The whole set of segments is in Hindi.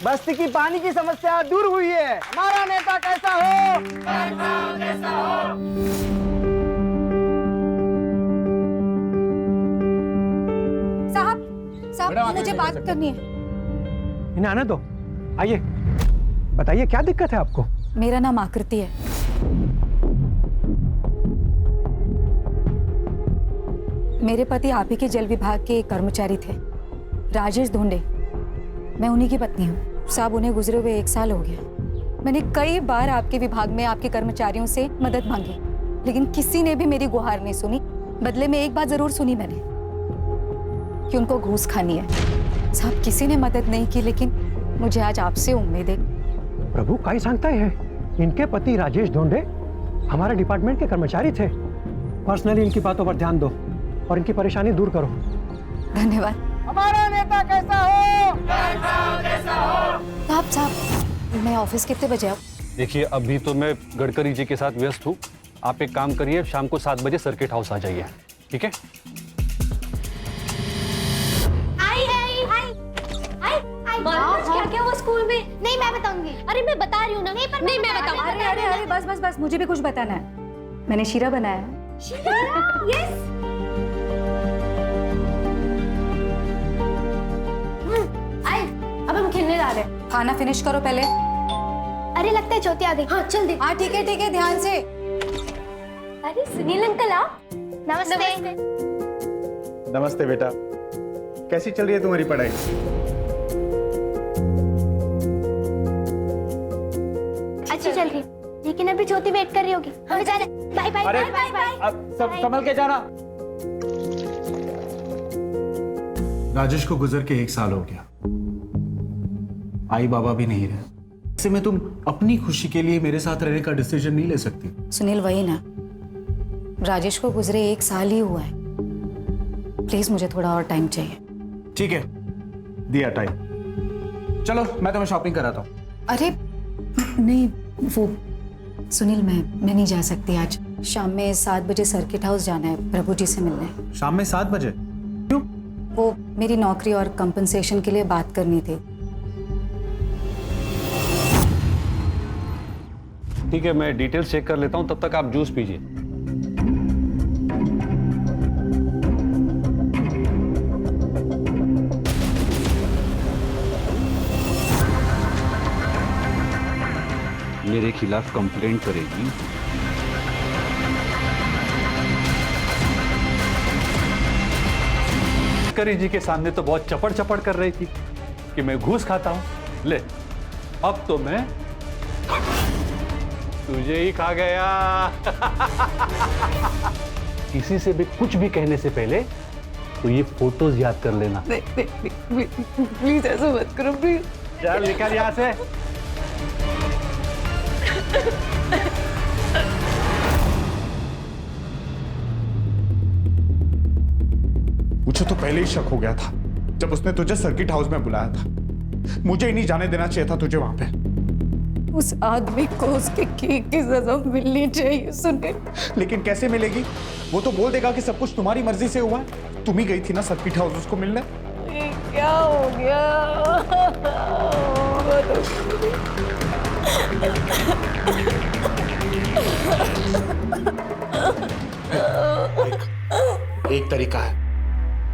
बस्ती की पानी की समस्या दूर हुई है। हमारा नेता कैसा हो? कैसा हो? साहब मुझे बात करनी है। इन्हें आने दो। आइए, बताइए क्या दिक्कत है आपको? मेरा नाम आकृति है। मेरे पति आप ही के जल विभाग के एक कर्मचारी थे, राजेश धोंडे। मैं उन्हीं की पत्नी हूँ। साहब, उन्हें गुजरे हुए 1 साल हो गया। मैंने कई बार आपके विभाग में आपके कर्मचारियों से मदद मांगी, लेकिन किसी ने भी मेरी गुहार नहीं सुनी। बदले में एक बात जरूर सुनी मैंने कि उनको घूस खानी है। साहब, किसी ने मदद नहीं की, लेकिन मुझे आज आपसे उम्मीद है। प्रभु, काय सांगताय है? इनके पति राजेश धोंडे हमारे डिपार्टमेंट के कर्मचारी थे। पर्सनली इनकी बातों पर ध्यान दो और इनकी परेशानी दूर करो। धन्यवाद। हमारा नेता कैसा हो? कैसा हो? साहब, मैं ऑफिस कितने बजे आऊँ? देखिए, अभी तो मैं गडकरी जी के साथ व्यस्त हूँ। आप एक काम करिए, शाम को 7 बजे सर्किट हाउस आ जाइए, ठीक है? क्या क्या हुआ स्कूल में? नहीं, मैं बताऊंगी। अरे मैं बता रही हूँ ना। नहीं, मैं बताऊंगी। अरे बस मुझे भी कुछ बताना है। मैंने शीरा बनाया है। शीरा? यस। आए, अब हम खेलने जा रहे हैं। खाना फिनिश करो पहले। अरे लगता है ज्योति आ गई। हाँ चल दे। हाँ ठीक है, ध्यान से। अरे सुनील अंकल आप। नमस्ते। नमस्ते बेटा, कैसी चल रही है तुम्हारी पढ़ाई? अच्छी चल रही है, लेकिन अभी ज्योति वेट कर रही होगी। हमें जाना है। Bye bye. अरे, बाय बाय। अब सब संभल के जाना। राजेश को गुजर के 1 साल हो गया। आई बाबा भी नहीं रहे। ऐसे में तुम अपनी खुशी के लिए मेरे साथ रहने का डिसीजन नहीं ले सकती। सुनील, वही ना, राजेश को गुजरे 1 साल ही हुआ है। प्लीज मुझे थोड़ा और टाइम चाहिए। ठीक है, दिया टाइम। चलो मैं तुम्हें शॉपिंग कराता हूँ। अरे नहीं, वो सुनील, मैं नहीं जा सकती आज। शाम में 7 बजे सर्किट हाउस जाना है प्रभु जी से मिलने। शाम में 7 बजे? क्यों? वो मेरी नौकरी और कंपनसेशन के लिए बात करनी थी। ठीक है, मैं डिटेल्स चेक कर लेता हूँ, तब तक आप जूस पीजिए। मेरे खिलाफ कंप्लेंट करेगी। गडकरी जी के सामने तो बहुत चपड़ चपड़ कर रही थी कि मैं घूस खाता हूं। ले, अब तो मैं तुझे ही खा गया। किसी से भी कुछ भी कहने से पहले तो ये फोटोज याद कर लेना। प्लीज ऐसा मत करो, प्लीज। चल निकल यहां से। मुझे तो पहले ही शक हो गया था जब उसने तुझे सर्किट हाउस में बुलाया था। मुझे ही नहीं जाने देना चाहिए था तुझे वहां पे। उस आदमी को उसके केक की सजा मिलनी चाहिए सुनील। लेकिन कैसे मिलेगी? वो तो बोल देगा कि सब कुछ तुम्हारी मर्जी से हुआ है। तुम ही गई थी ना सर्किट हाउस उसको मिलने। क्या हो गया? एक तरीका है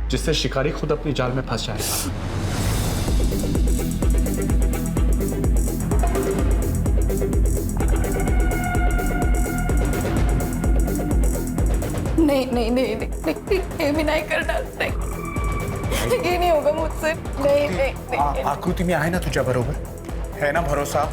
जिससे शिकारी खुद अपनी जाल में फंस जाएगा। नहीं, ये भी नहीं करना। नहीं, ये नहीं होगा मुझसे। नहीं। आकृति में आए ना तुझे बरोबर, है ना भरोसा?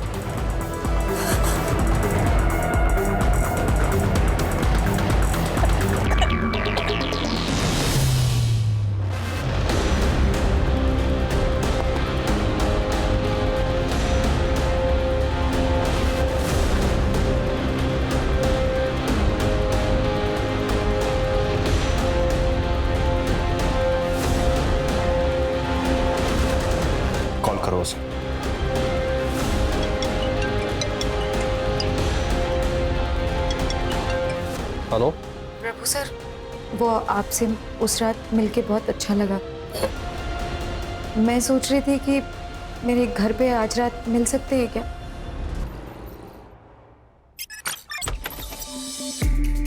कॉल करो उसे। हेलो प्रभु सर, वो आपसे उस रात मिलके बहुत अच्छा लगा। मैं सोच रही थी कि मेरे घर पे आज रात मिल सकते हैं क्या?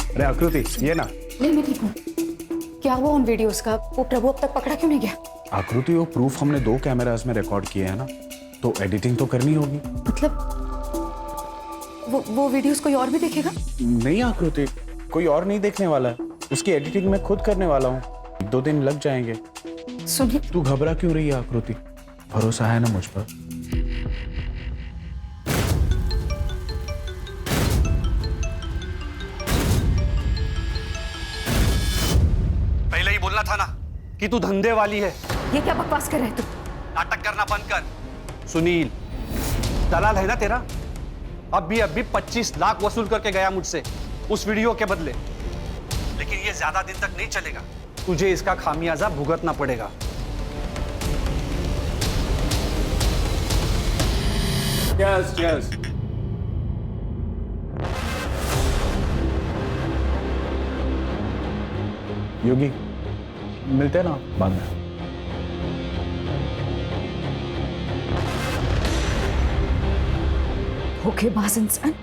अरे आकृति, ये ना। नहीं, मैं ठीक हूँ। क्या हुआ उन वीडियोस का? वो प्रभु अब तक पकड़ा क्यों नहीं गया? आकृति, वो प्रूफ हमने 2 कैमरास में रिकॉर्ड किए हैं ना, तो एडिटिंग तो करनी होगी। मतलब वो वीडियोस कोई और भी देखेगा? नहीं आकृति, कोई और नहीं देखने वाला है। उसकी एडिटिंग मैं खुद करने वाला हूँ। 2 दिन लग जाएंगे। सुनिए, तू घबरा क्यों रही है आकृति? भरोसा है ना मुझ पर? पहले ही बोलना था ना कि तू धंधे वाली है। ये क्या बकवास कर रहे है तू? नाटक करना बंद कर। सुनील दलाल है ना तेरा? अभी 25 लाख वसूल करके गया मुझसे उस वीडियो के बदले। लेकिन ये ज्यादा दिन तक नहीं चलेगा। तुझे इसका खामियाजा भुगतना पड़ेगा। Yes yes. योगी, मिलते हैं ना बाद में। धोखेबाज इंसान,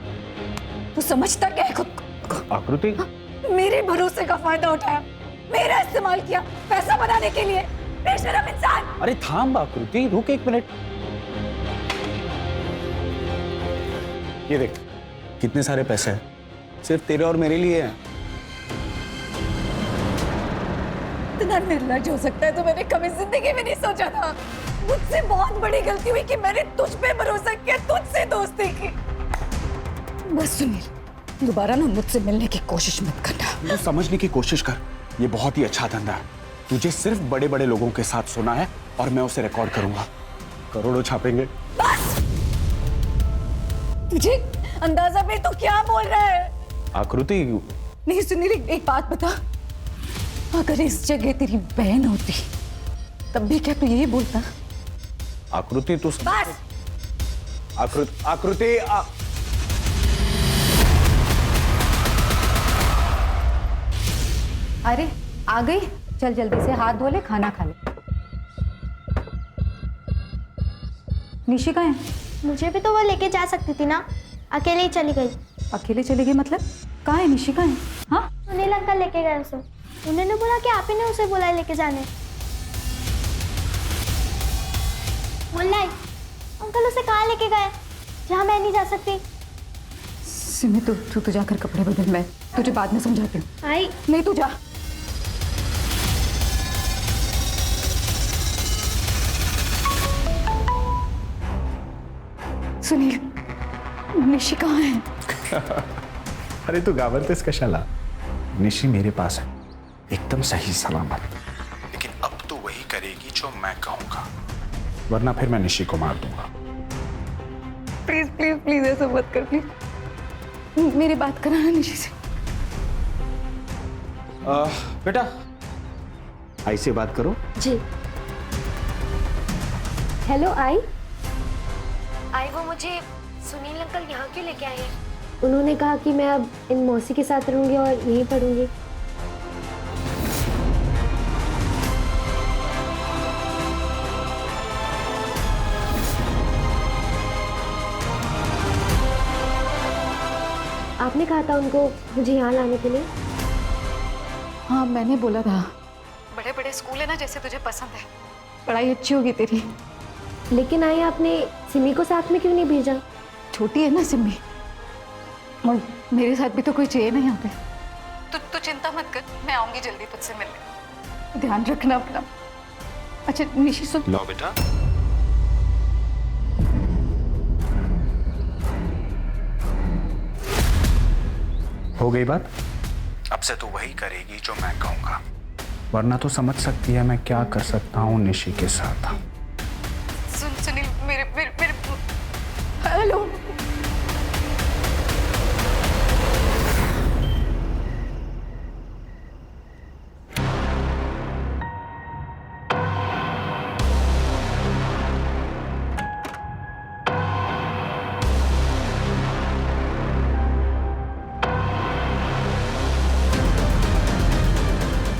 तू समझता क्या है खुद को? आकृति, मेरे भरोसे का फायदा उठाया, मेरा इस्तेमाल किया पैसा बनाने के लिए। बेशरम इंसान। अरे थाम आकृति, रुक 1 मिनट। ये देख, कितने सारे पैसे हैं, सिर्फ तेरे और मेरे लिए हैं। इतना निर्लज हो सकता है तो मैंने कभी जिंदगी में नहीं सोचा था। मुझसे बहुत बड़ी गलती हुई कि मैंने तुझ पे भरोसा किया, तुझसे दोस्ती की। बस सुनील, दोबारा ना मुझसे मिलने की कोशिश मत करना। तू समझने की कोशिश कर, ये बहुत ही अच्छा धंधा है। तुझे सिर्फ बड़े बड़े लोगों के साथ सुना है और मैं उसे रिकॉर्ड करूंगा। करोड़ों छापेंगे। बस! तुझे अंदाजा भी तो क्या बोल रहा है? आकृति, नहीं सुनील, एक बात बता, अगर इस जगह तेरी बहन होती तब भी क्या तू यही बोलता? आकृति तू बस! आकृति अरे आ गई, चल जल्दी से हाथ धो ले, खाना खा ले। निशी कहाँ है? मुझे भी तो वो लेके जा सकती थी ना, अकेले ही चली गई। अकेले चले गई मतलब? कहाँ है निशी, कहाँ है? हाँ, सुनील अंकल लेके गए उसे। उन्होंने बोला कि आप ही ने उसे बुलाया लेके जाने। मुल्लाई अंकल उसे कहाँ लेके गए जहाँ मैं नहीं जा सकती? सिमी तू जाकर कपड़े बदल, मैं तुझे बाद में समझाती हूँ। आई नहीं तू जा। सुनील, निशी कहाँ है? अरे तू घाबरतेस कशाला? निशी मेरे पास है, एकदम सही सलामत। लेकिन अब तू वही करेगी जो मैं कहूंगा, वरना फिर मैं निशी को मार दूंगा। प्लीज प्लीज प्लीज ऐसा मत कर, प्लीज। मेरी बात कराना निशी से। बेटा, आई से बात करो। जी। हेलो आई। आई वो मुझे सुनील अंकल यहाँ क्यों लेके आए हैं? उन्होंने कहा कि मैं अब इन मौसी के साथ रहूंगी और यहीं पढ़ूंगी। आपने कहा था उनको मुझे यहाँ लाने के लिए? हाँ मैंने बोला था, बड़े बड़े स्कूल है ना जैसे तुझे पसंद है, पढ़ाई अच्छी होगी तेरी। लेकिन आई आपने सिमी को साथ में क्यों नहीं भेजा? छोटी है ना सिमी, और मेरे साथ भी तो कोई चाहिए ना यहाँ पे। तू चिंता मत कर, मैं आऊंगी जल्दी तुझसे मिलने। ध्यान रखना अपना। अच्छा निशी सुन। लो बेटा। हो गई बात? अब से तू वही करेगी जो मैं कहूंगा, वरना तो समझ सकती है मैं क्या कर सकता हूँ निशी के साथ। सुनील, मेरे हेलो।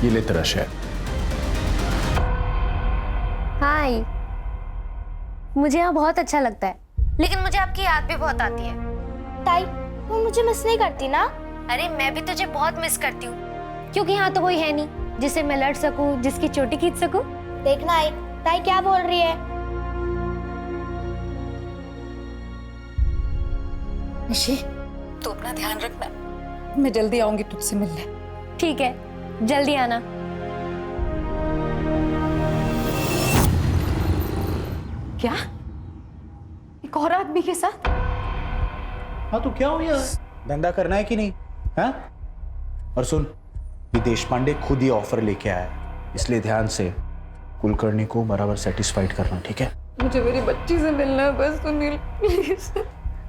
ये ले तेरा शेयर। हाय। मुझे यहाँ बहुत अच्छा लगता है, लेकिन मुझे आपकी याद भी बहुत आती है। ताई, वो मुझे मिस नहीं करती ना? अरे मैं भी तुझे बहुत मिस करती हूँ, क्योंकि यहाँ तो कोई है नहीं जिससे मैं लड़ सकूँ, जिसकी चोटी खींच सकूँ। देखना आई, ताई क्या बोल रही है। निशी, तू अपना ध्यान रखना, मैं जल्दी आऊंगी तुझसे मिलने। ठीक है, जल्दी आना। क्या? एक और आदमी के साथ? हाँ तो क्या हो गया? धंधा करना है कि नहीं? हाँ? और सुन, विदेश पांडे खुद ही ऑफर लेके आया है, इसलिए ध्यान से कुलकर्णी को बराबर सेटिस्फाइड करना, ठीक है? मुझे मेरी बच्ची से मिलना है बस, सुनील प्लीज।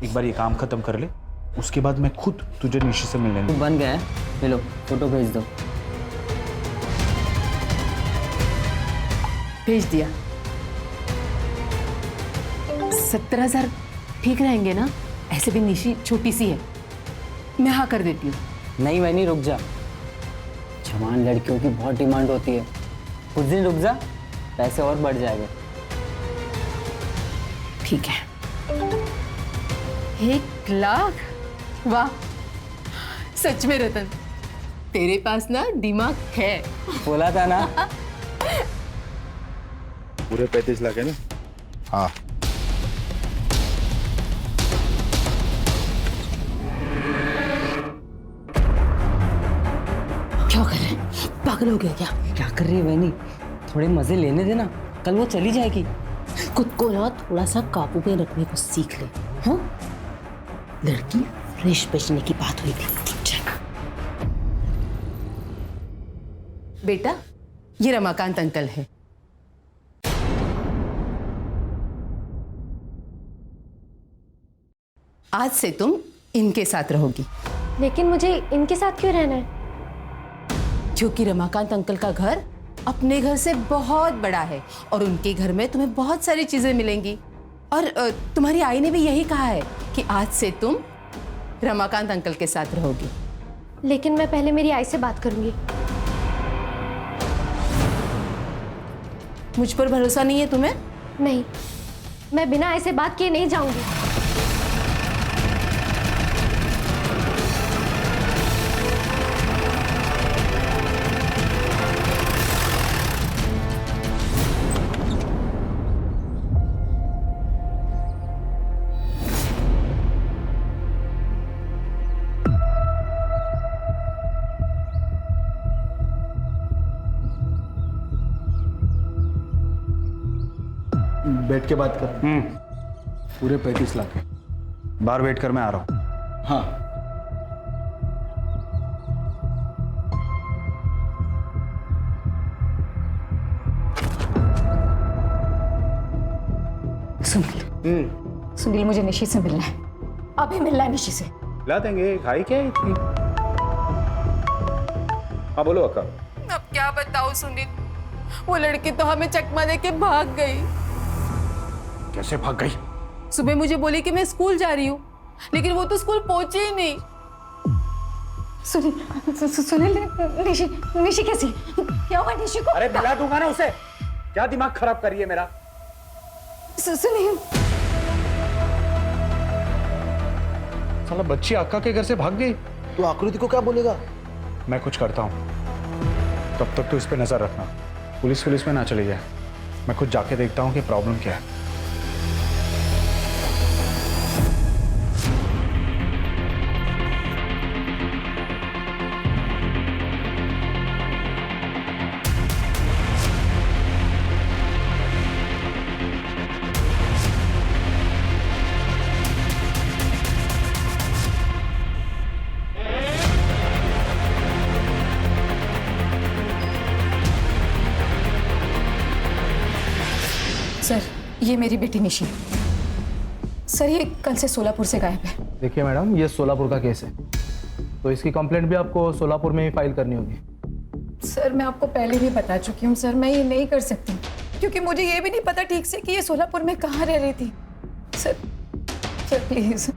एक बार ये काम खत्म कर ले, उसके बाद मैं खुद तुझे निशी से मिलने दूंगा। बन गया है, ले लो फोटो भेज दो। भेज दिया। 17,000 ठीक रहेंगे ना? ऐसे भी निशी छोटी सी है, मैं हाँ कर देती हूँ। नहीं वैनी, रुक जा, जवान लड़कियों की बहुत डिमांड होती है, कुछ दिन रुक जा, पैसे और बढ़ जाएंगे। ठीक है। 1 लाख? वाह, सच में रतन, तेरे पास ना दिमाग है। बोला था ना। पूरे 35 लाख है ना? हाँ। क्या कर रहे हैं? पागल हो गया क्या? क्या कर रही है वैनी? थोड़े मजे लेने देना, कल वो चली जाएगी। खुद को ना थोड़ा सा काबू में रखने को सीख ले। हाँ, लड़की फ्रेश बचने की बात हुई थी। बेटा, ये रमाकांत अंकल है। आज से तुम इनके साथ रहोगी। लेकिन मुझे इनके साथ क्यों रहना है? क्योंकि रमाकांत अंकल का घर अपने घर से बहुत बड़ा है और उनके घर में तुम्हें बहुत सारी चीजें मिलेंगी। और तुम्हारी आई ने भी यही कहा है कि आज से तुम रमाकांत अंकल के साथ रहोगी। लेकिन मैं पहले मेरी आई से बात करूंगी। मुझ पर भरोसा नहीं है तुम्हें? नहीं, मैं बिना आई से बात किए नहीं जाऊंगी। बैठ के बात कर। पूरे 35 लाख है। बाहर वेट कर, मैं आ रहा हूँ। हाँ। सुनील, सुनील मुझे निशी से मिलना है, अभी मिलना है निशी से। ला देंगे, खाई क्या है इतनी? हाँ बोलो अक्का। अब क्या बताऊं सुनील, वो लड़की तो हमें चकमा दे के भाग गई। कैसे भाग गई? सुबह मुझे बोली कि मैं स्कूल जा रही हूँ, लेकिन वो तो स्कूल पहुंची ही नहीं। सुनील, निशी, निशी कैसी? क्या हुआ निशी को? अरे मिला दूंगा ना उसे। क्या दिमाग खराब कर रही है मेरा? सुनील, साला बच्ची अक्का के घर से भाग गई। तो आकृति को क्या बोलेगा? मैं कुछ करता हूँ, तब तक तो इस पे नजर रखना। पुलिस में ना चली जाए। मैं खुद जाके देखता हूँ कि प्रॉब्लम क्या है। सर, ये मेरी बेटी निशी। सर, ये कल से सोलापुर से गायब है। देखिए मैडम, ये सोलापुर का केस है, तो इसकी कंप्लेंट भी आपको सोलापुर में ही फाइल करनी होगी। सर, मैं आपको पहले भी बता चुकी हूँ सर, मैं ये नहीं कर सकती क्योंकि मुझे ये भी नहीं पता ठीक से कि ये सोलापुर में कहाँ रह रही थी। सर, सर प्लीज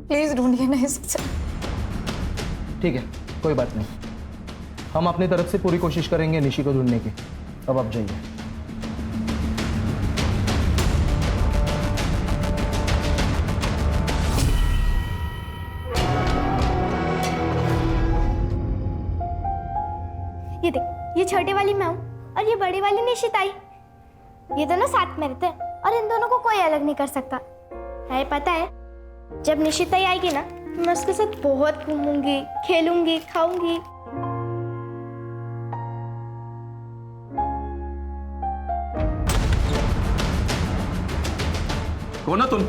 प्लीज ढूंढिए ना इसे सर। ठीक है, कोई बात नहीं, हम अपनी तरफ से पूरी कोशिश करेंगे निशी को ढूंढने की। अब आप जाइए। ये देख, ये छोटे वाली मैं हूँ और ये बड़ी वाली निशिताई। ये दोनों साथ में रहते हैं और इन दोनों को कोई अलग नहीं कर सकता है। पता है, जब निशिताई आएगी ना, मैं उसके साथ बहुत घूमूंगी, खेलूंगी, खाऊंगी। कौन हो तुम?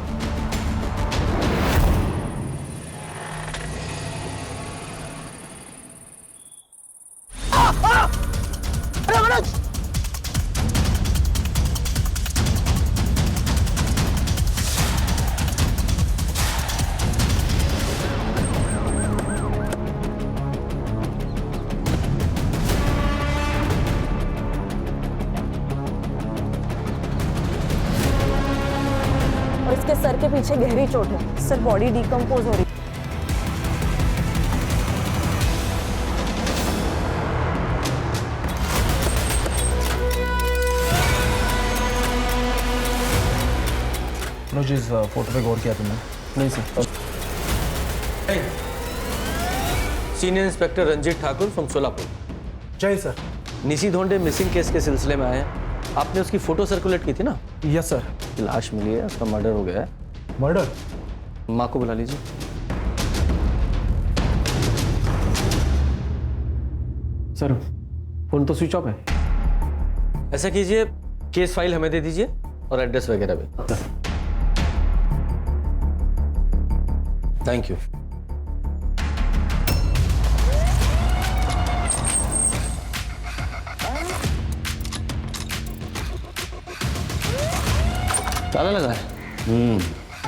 और इसके सर के पीछे गहरी चोट है। सर बॉडी डिकम्पोज हो रही है। अनुज, इस फोटो पे गौर किया तुमने? नहीं sir. Senior inspector Ranjeet Thakur from Solapur. जय सर। निशी धोंडे मिसिंग केस के सिलसिले में आए हैं। आपने उसकी फोटो सर्कुलेट की थी ना? Yes sir. लाश मिली है, उसका मर्डर हो गया है। मर्डर? माँ को बुला लीजिए। सर फोन तो स्विच ऑफ है। ऐसा कीजिए, केस फाइल हमें दे दीजिए और एड्रेस वगैरह भी। Thank you. ताला लगा है।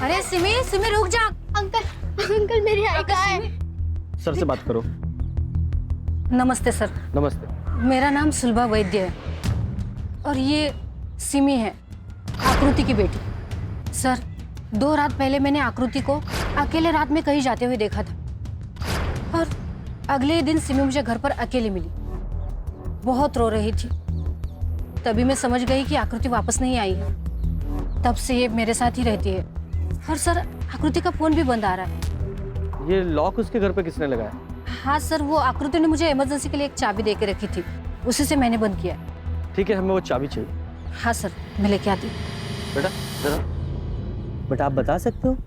अरे सिमी, सिमी रुक जा। अंकल, अंकल मेरी आई कहाँ है? सर से बात करो। नमस्ते सर। नमस्ते। मेरा नाम सुलभा वैद्य है और ये सिमी है, आकृति की बेटी। सर, 2 रात पहले मैंने आकृति को अकेले रात में कहीं जाते हुए देखा था और अगले दिन सिमी मुझे घर पर अकेली मिली। बहुत रो रही थी। तभी मैं समझ गई कि आकृति वापस नहीं आई है। तब से ये मेरे साथ ही रहती है। और सर, आकृति का फोन भी बंद आ रहा है। ये लॉक उसके घर पे किसने लगाया? हाँ सर, वो आकृति ने मुझे इमरजेंसी के लिए एक चाबी दे के रखी थी, उसी से मैंने बंद किया। ठीक है, हमें वो चाबी चाहिए। हाँ सर, मैं लेके आती हूँ। बेटा जरा। बट आप बता सकते हो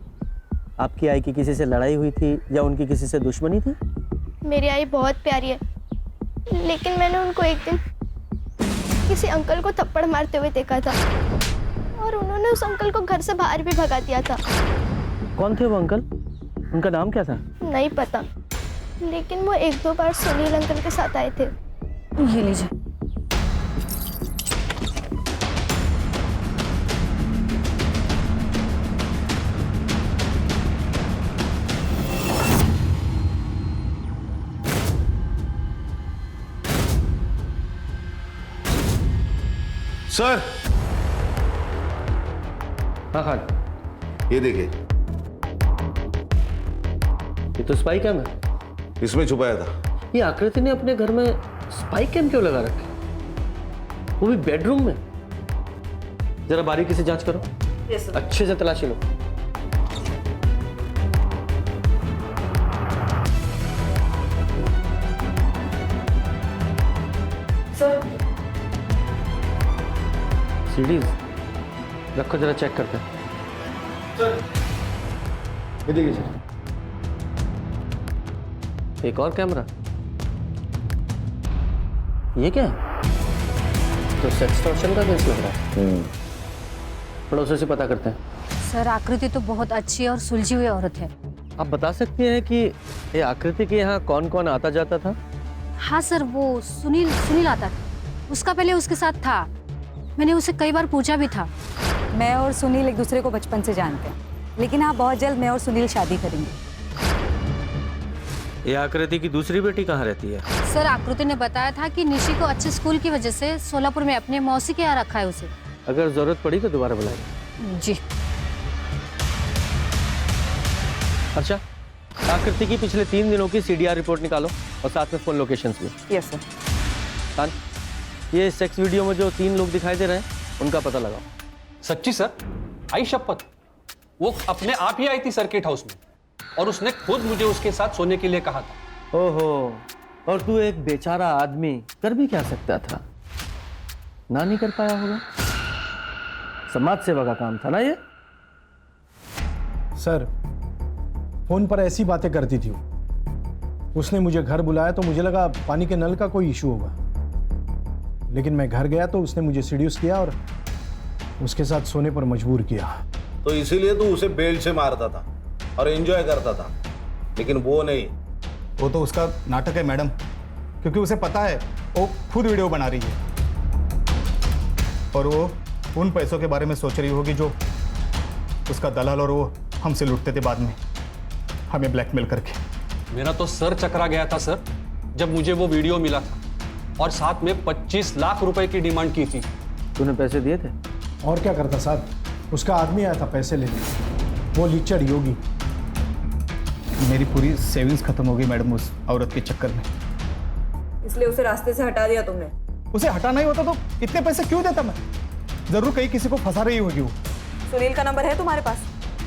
आपकी आई की किसी से लड़ाई हुई थी या उनकी किसी से दुश्मनी थी? मेरी आई बहुत प्यारी है, लेकिन मैंने उनको एक दिन किसी अंकल को थप्पड़ मारते हुए देखा था और उन्होंने उस अंकल को घर से बाहर भी भगा दिया था। कौन थे वो अंकल? उनका नाम क्या था? नहीं पता, लेकिन वो 1-2 बार सुनील अंकल के साथ आए थे। ये लीजिए। सर। हाँ खान, ये देखिए, ये तो स्पाई कैम है। इसमें छुपाया था। ये आकृति ने अपने घर में स्पाई कैम क्यों लगा रखे, वो भी बेडरूम में? जरा बारीकी से जांच करो। Yes sir. अच्छे से तलाशी लो। सर, सीडीज रखो, जरा चेक करते हैं। ये देखिए सर, एक और कैमरा। ये क्या है? तो सेक्सटॉर्शन का केस लग रहा है। पड़ोसी से पता करते हैं। सर, आकृति तो बहुत अच्छी और सुलझी हुई औरत है। आप बता सकती हैं कि ये आकृति के यहाँ कौन कौन आता जाता था? हाँ सर, वो सुनील आता था। उसका पहले उसके साथ था। मैंने उसे कई बार पूछा भी था। मैं और सुनील एक दूसरे को बचपन से जानते हैं, लेकिन हाँ, बहुत जल्द मैं और सुनील शादी करेंगे। ये आकृति की दूसरी बेटी कहाँ रहती है? सर, आकृति ने बताया था कि निशी को अच्छे स्कूल की वजह से सोलापुर में अपने मौसी के यहाँ रखा है उसे। अगर जरूरत पड़ी तो दोबारा बुलाएंगे। जी। अच्छा, आकृति की पिछले 3 दिनों की CDR रिपोर्ट निकालो और साथ में फोन लोकेशंस भी। Yes sir. खान, ये सेक्स वीडियो में जो 3 लोग दिखाई दे रहे हैं उनका पता लगाओ। सच्ची सर? आई शपथ, वो अपने आप ही आई थी सर्किट हाउस में और उसने खुद मुझे उसके साथ सोने के लिए कहा था। ओहो, और तू एक बेचारा आदमी कर भी क्या सकता था? ना नहीं कर पाया होगा। समाज सेवा का काम था ना ये। सर फोन पर ऐसी बातें करती थी वो। उसने मुझे घर बुलाया तो मुझे लगा पानी के नल का कोई इशू होगा, लेकिन मैं घर गया तो उसने मुझे सीड्यूस किया और उसके साथ सोने पर मजबूर किया। तो इसीलिए तू उसे बेल्ट से मारता था और एंजॉय करता था, लेकिन वो नहीं। वो तो उसका नाटक है मैडम, क्योंकि उसे पता है वो खुद वीडियो बना रही है और वो उन पैसों के बारे में सोच रही होगी जो उसका दलाल और वो हमसे लूटते थे बाद में, हमें ब्लैकमेल करके। मेरा तो सर चकरा गया था सर जब मुझे वो वीडियो मिला था और साथ में 25 लाख रुपए की डिमांड की थी। तूने पैसे दिए थे? और क्या करता साहब, उसका आदमी आया था पैसे लेने, वो लीचड़ योगी। मेरी पूरी सेविंग्स खत्म हो गई मैडम उस औरत के चक्कर में। इसलिए उसे रास्ते से हटा दिया तुमने? उसे हटाना ही होता तो इतने पैसे क्यों देता मैं? जरूर कहीं किसी को फंसा रही होगी वो। सुनील का नंबर है तुम्हारे पास?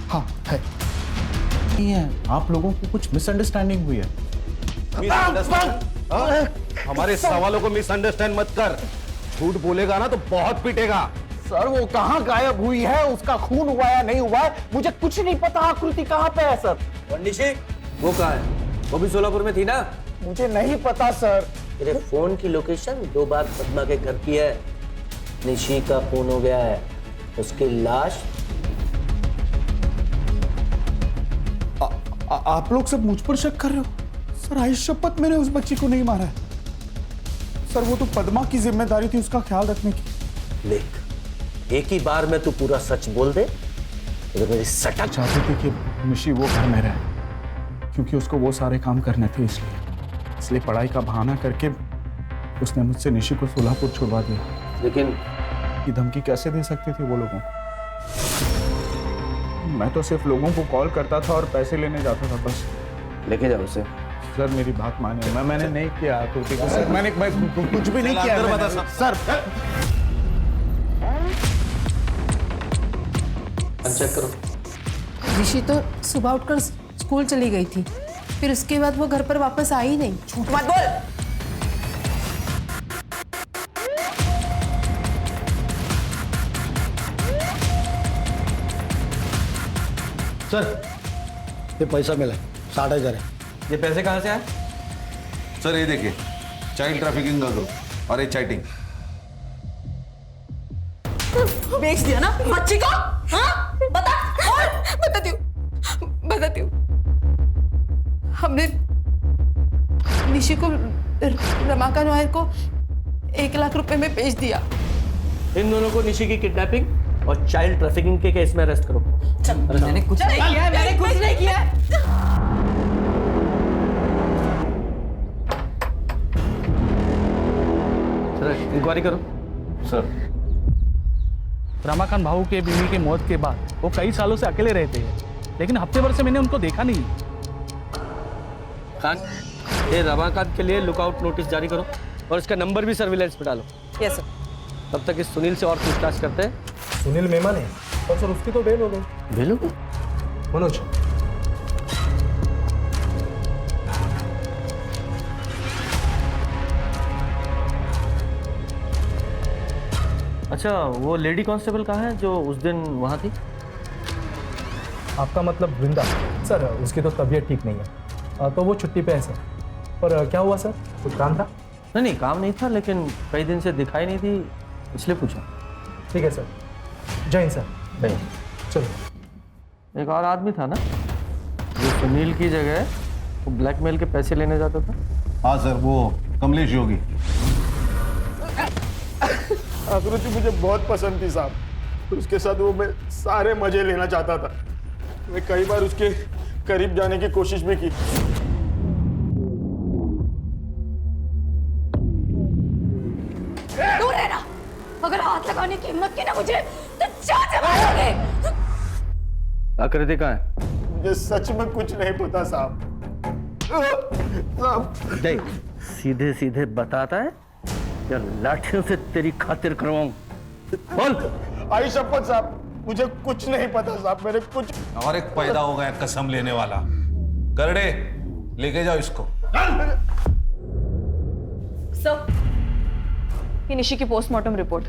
हाँ है। नहीं है, आप लोगों को कुछ मिसअंडरस्टैंडिंग हुई है। हमारे सवालों को मिसअंडरस्टैंड मत कर। झूठ बोलेगा ना तो बहुत पीटेगा। सर वो कहाँ गायब हुई है, उसका खून हुआ या नहीं हुआ है मुझे कुछ नहीं पता। आकृति कहाँ पे है सर? और निशी वो कहाँ है? वो भी सोलापुर में थी ना? मुझे नहीं पता सर। तेरे फोन की लोकेशन 2 बार पद्मा के घर की है। निशी का फोन हो गया है, उसकी लाश। आप लोग सब मुझ पर शक कर रहे हो? सर आई शपथ मैंने उस बच्ची को नहीं मारा है सर। वो तो पद्मा की जिम्मेदारी थी उसका ख्याल रखने की। देख एक ही बार में तू पूरा सच बोल दे, तो मेरी सटक। चाहती थी कि निशी वो घर में रहे क्योंकि उसको वो सारे काम करने थे, इसलिए पढ़ाई का बहाना करके उसने मुझसे निशी को सोलापुर छुड़वा दिया। लेकिन ये धमकी कैसे दे सकती थी वो लोगों को? मैं तो सिर्फ लोगों को कॉल करता था और पैसे लेने जाता था बस। लेके जाओ उसे। सर मेरी बात मानिए, मैंने नहीं किया आकृति को सर। मैंने कुछ भी नहीं किया सर। चेक करो। ऋषि तो सुबह उठकर स्कूल चली गई थी, फिर उसके बाद वो घर पर वापस आई ही नहीं। झूठ मत बोल। सर ये पैसा मिला 60,000 है। ये पैसे कहाँ से आए? सर ये देखिए, चाइल्ड ट्रैफिकिंग का ग्रुप और ये चैटिंग। बेच दिया ना बच्ची को? हाँ? बताती हूँ। हमने निशी को रमाकांत नायर को 1 लाख रुपए में बेच दिया। इन दोनों को निशी की किडनैपिंग और चाइल्ड ट्रैफिकिंग के केस में अरेस्ट करो। मैंने कुछ नहीं किया, मैंने कुछ नहीं किया। सर इंक्वायरी करो। सर रमाकांत भाऊ के बीवी की मौत के बाद वो कई सालों से अकेले रहते हैं, लेकिन हफ्ते भर से मैंने उनको देखा नहीं। खान ये रमाकांत के लिए लुकआउट नोटिस जारी करो और इसका नंबर भी सर्विलेंस पे डालो। Yes sir. तब तक इस सुनील से और पूछताछ करते हैं। सुनील मेमन है और सर उसकी तो बेल हो गई। बेल हो गई? मनोज अच्छा वो लेडी कांस्टेबल कहाँ है जो उस दिन वहाँ थी? आपका मतलब वृंदा? सर उसकी तो तबीयत ठीक नहीं है तो वो छुट्टी पे है सर। पर क्या हुआ सर, कुछ काम था? नहीं काम नहीं था, लेकिन कई दिन से दिखाई नहीं थी इसलिए पूछा। ठीक है सर। जय हिंद सर। नहीं चलो। एक और आदमी था ना जो सुनील की जगह वो ब्लैकमेल के पैसे लेने जाता था? हाँ सर, वो कमलेश योगी। आकृति मुझे बहुत पसंद थी साहब, उसके साथ वो मैं सारे मजे लेना चाहता था। मैं कई बार उसके करीब जाने की कोशिश भी की। दूर रहना। अगर हाथ लगाने की हिम्मत की ना मुझे तो जान से मारोगे। आकृति कहाँ है? मुझे सच में कुछ नहीं पता साहब। देख सीधे सीधे बताता है या लाठियों से तेरी खातिर करवाऊं? बोल। आई शपथ साहब मुझे कुछ नहीं पता साहब, मैंने कुछ। और एक पैदा हो गया कसम लेने वाला। करड़े लेके जाओ इसको। सर, ये निशी की पोस्टमार्टम रिपोर्ट।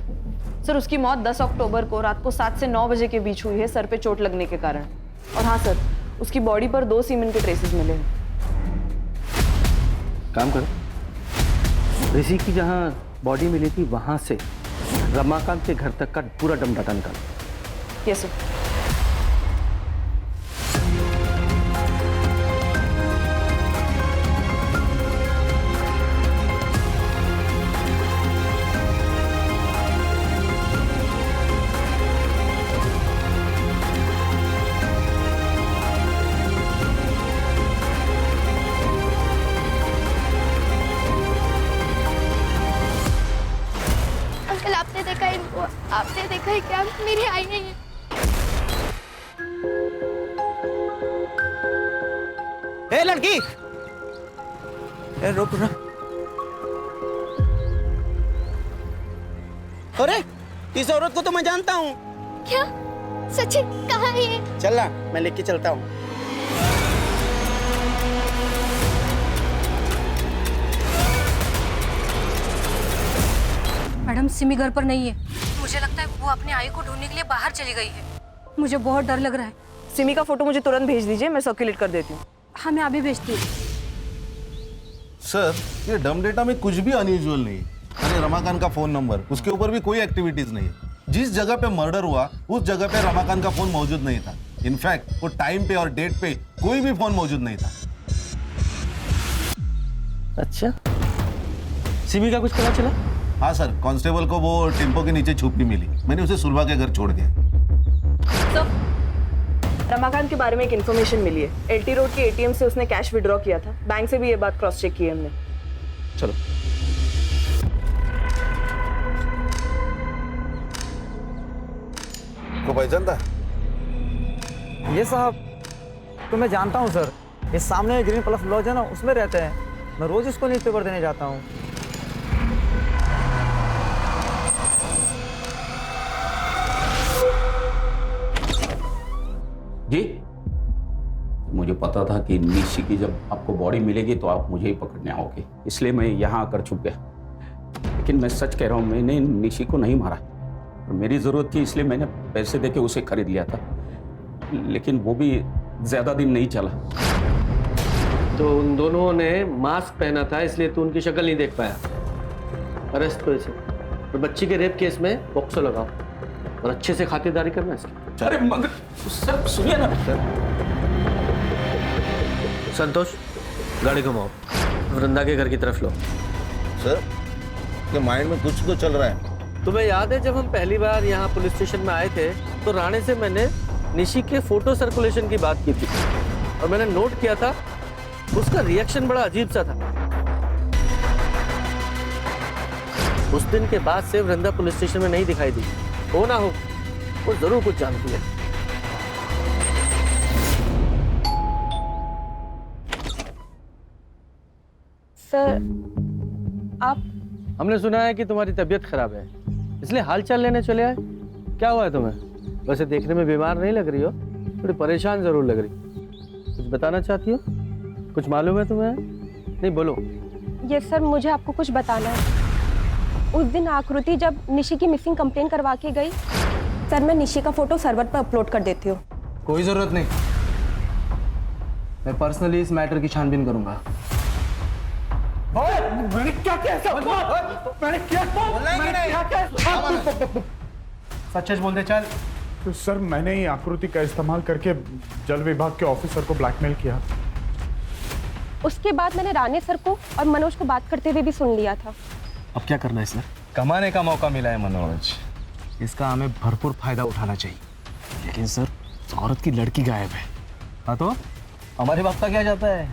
सर, उसकी मौत 10 अक्टूबर को रात को 7 से 9 बजे के बीच हुई है, सर पे चोट लगने के कारण। और हाँ सर, उसकी बॉडी पर 2 सीमेंट के ट्रेसेस मिले हैं। काम करो, ऋषि की जहाँ बॉडी मिली थी वहां से रमाकांत के घर तक का पूरा डमडाटा निकालो। Yes sir. अंकल, आपने देखा इनको? आपने देखा है क्या? मेरी आई है ये। ए लड़की, ए रुक रुक। अरे इस औरत को तो मैं जानता हूँ। क्या? सच्ची? कहाँ है ये? चल ना, मैं लेके चलता हूँ। मैडम, सिमी घर पर नहीं है। मुझे लगता है वो अपने आई को ढूंढने के लिए बाहर चली गई है। मुझे बहुत डर लग रहा है। सिमी का फोटो मुझे तुरंत भेज दीजिए, मैं सर्कुलेट कर देती हूँ। हाँ, मैं अभी भेजती हूँ। सर, ये डम डेटा में कुछ भी अनयूजुअल नहीं है। अरे रमाकांत का फोन नंबर, उसके ऊपर भी कोई एक्टिविटीज नहीं है। जिस जगह पे मर्डर हुआ उस जगह पे रमाकांत का फोन मौजूद नहीं था। इनफैक्ट वो टाइम पे और डेट पे कोई भी फोन मौजूद नहीं था। अच्छा, सिमी का कुछ पता चला? हाँ सर, कांस्टेबल को वो टेम्पो के नीचे छुपी मिली। मैंने उसे सुलभा के घर छोड़ दिया। रमाकांत के बारे में एक इन्फॉर्मेशन मिली है। एलटी रोड के एटीएम से उसने कैश विड्रॉ किया था। बैंक से भी ये बात क्रॉस चेक की है हमने। चलो। को पहचानता? ये साहब तो मैं जानता हूँ सर। इस सामने ग्रीन प्लस लॉज है ना, उसमें रहते हैं। मैं रोज इसको न्यूज़पेपर देने जाता हूँ। जी, मुझे पता था कि निशी की जब आपको बॉडी मिलेगी तो आप मुझे ही पकड़ने आओगे, इसलिए मैं यहाँ आकर छुप गया। लेकिन मैं सच कह रहा हूँ, मैंने निशी को नहीं मारा। मेरी ज़रूरत थी इसलिए मैंने पैसे देके उसे खरीद लिया था, लेकिन वो भी ज़्यादा दिन नहीं चला। तो उन दोनों ने मास्क पहना था इसलिए तू उनकी शक्ल नहीं देख पाया। अरेस्ट करो इसे और बच्ची के रेप केस में बॉक्सो लगाओ और अच्छे से खातिरदारी करना इसकी। अरे मगर सर सुनिए ना। संतोष, गाड़ी घुमाओ, वृंदा के घर की तरफ लो। सर, के माइंड में कुछ तो चल रहा है। तुम्हें याद है जब हम पहली बार यहाँ पुलिस स्टेशन में आए थे तो राणे से मैंने निशी के फोटो सर्कुलेशन की बात की थी और मैंने नोट किया था उसका रिएक्शन बड़ा अजीब सा था। उस दिन के बाद से वृंदा पुलिस स्टेशन में नहीं दिखाई दी। हो ना हो, वो जरूर कुछ जानती है। सर, आप? हमने सुना है कि तुम्हारी तबीयत खराब है, इसलिए हालचाल लेने चले आए। क्या हुआ है तुम्हें? वैसे देखने में बीमार नहीं लग रही हो, थोड़ी परेशान जरूर लग रही। कुछ बताना चाहती हो? कुछ मालूम है तुम्हें? नहीं, बोलो। यस सर, मुझे आपको कुछ बताना है। उस दिन आकृति जब निशी की मिसिंग कंप्लेन करवा के गई, सर मैं निशी का फोटो सर्वर पर अपलोड कर देती हूँ। कोई जरूरत नहीं, मैं पर्सनली इस मैटर की छानबीन करूंगा। मैंने क्या किया? मैंने क्या सच बोल दे, चल। तो सर, मैंने ही आकृति का इस्तेमाल करके जल विभाग के ऑफिसर को ब्लैकमेल किया। उसके बाद मैंने राणे सर को और मनोज को बात करते हुए भी सुन लिया था। अब क्या करना है सर? कमाने का मौका मिला है मनोज, इसका हमें भरपूर फायदा उठाना चाहिए। लेकिन सर, औरत की लड़की गायब है। हाँ तो हमारे बाप का क्या जाता है?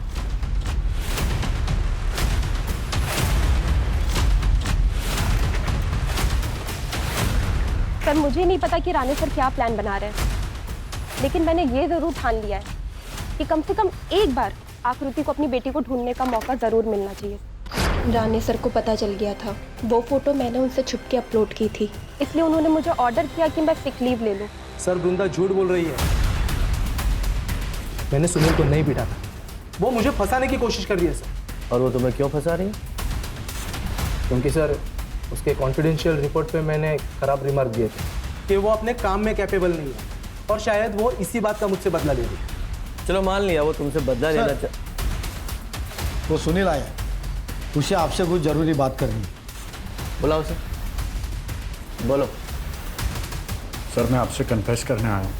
सर मुझे नहीं पता कि राणे सर क्या प्लान बना रहे हैं, लेकिन मैंने ये जरूर ठान लिया है कि कम से कम एक बार आकृति को अपनी बेटी को ढूंढने का मौका जरूर मिलना चाहिए। राणे सर को पता चल गया था, वो फोटो मैंने उनसे छुप के अपलोड की थी, इसलिए उन्होंने मुझे ऑर्डर किया कि मैं सिक लीव ले लूं। सर, वृंदा झूठ बोल रही है। मैंने सुनील को नहीं पीटा था, वो मुझे फंसाने की कोशिश कर रही है सर। और वो तुम्हें क्यों फंसा रही है? क्योंकि सर उसके कॉन्फिडेंशियल रिपोर्ट पे मैंने खराब रिमार्क दिए थे कि वो अपने काम में कैपेबल नहीं है और शायद वो इसी बात का मुझसे बदला ले रही है। चलो मान लिया वो तुमसे बदला लेना वो सुनील आया, उसे आपसे कुछ जरूरी बात करनी है। बुलाओ उसे, बोलो। सर मैं आपसे कन्फेस करने आया हूँ।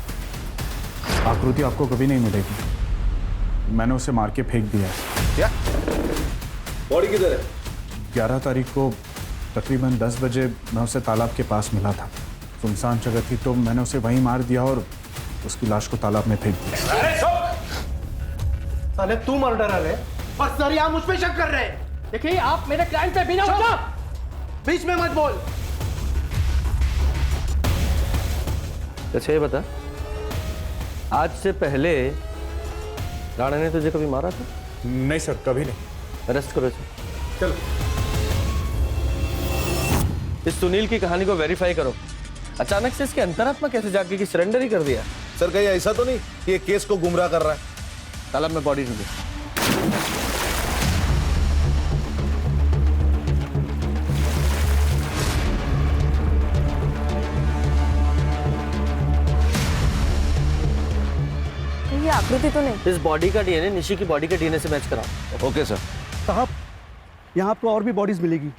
आकृति आपको कभी नहीं मिलेगी। मैंने उसे मार के फेंक दिया है। क्या? बॉडी किधर है? 11 तारीख को तकरीबन 10 बजे मैं उसे तालाब के पास मिला था। सुनसान जगह थी तो मैंने उसे वहीं मार दिया और उसकी लाश को तालाब में फेंक दिया। साले तू मर्डरर है और सर यहाँ मुझ पे शक कर रहे हैं। देखिए आप मेरे क्लाइंट पे बिना बीच में मत बोल। अच्छा ये बता, आज से पहले राणा ने तुझे कभी मारा था? नहीं सर, कभी नहीं। अरेस्ट करो इसे। चलो इस सुनील की कहानी को वेरीफाई करो। अचानक से इसके अंतरात्मा कैसे जाके कि सरेंडर ही कर दिया? सर कहीं ऐसा तो नहीं कि ये केस को गुमराह कर रहा है? तालाब में बॉडी ढूंढी। ये आकृति तो नहीं। इस बॉडी का डीएनए निशी की बॉडी के डीएनए से मैच कराओ। Okay sir. साहब यहाँ आपको और भी बॉडीज मिलेगी।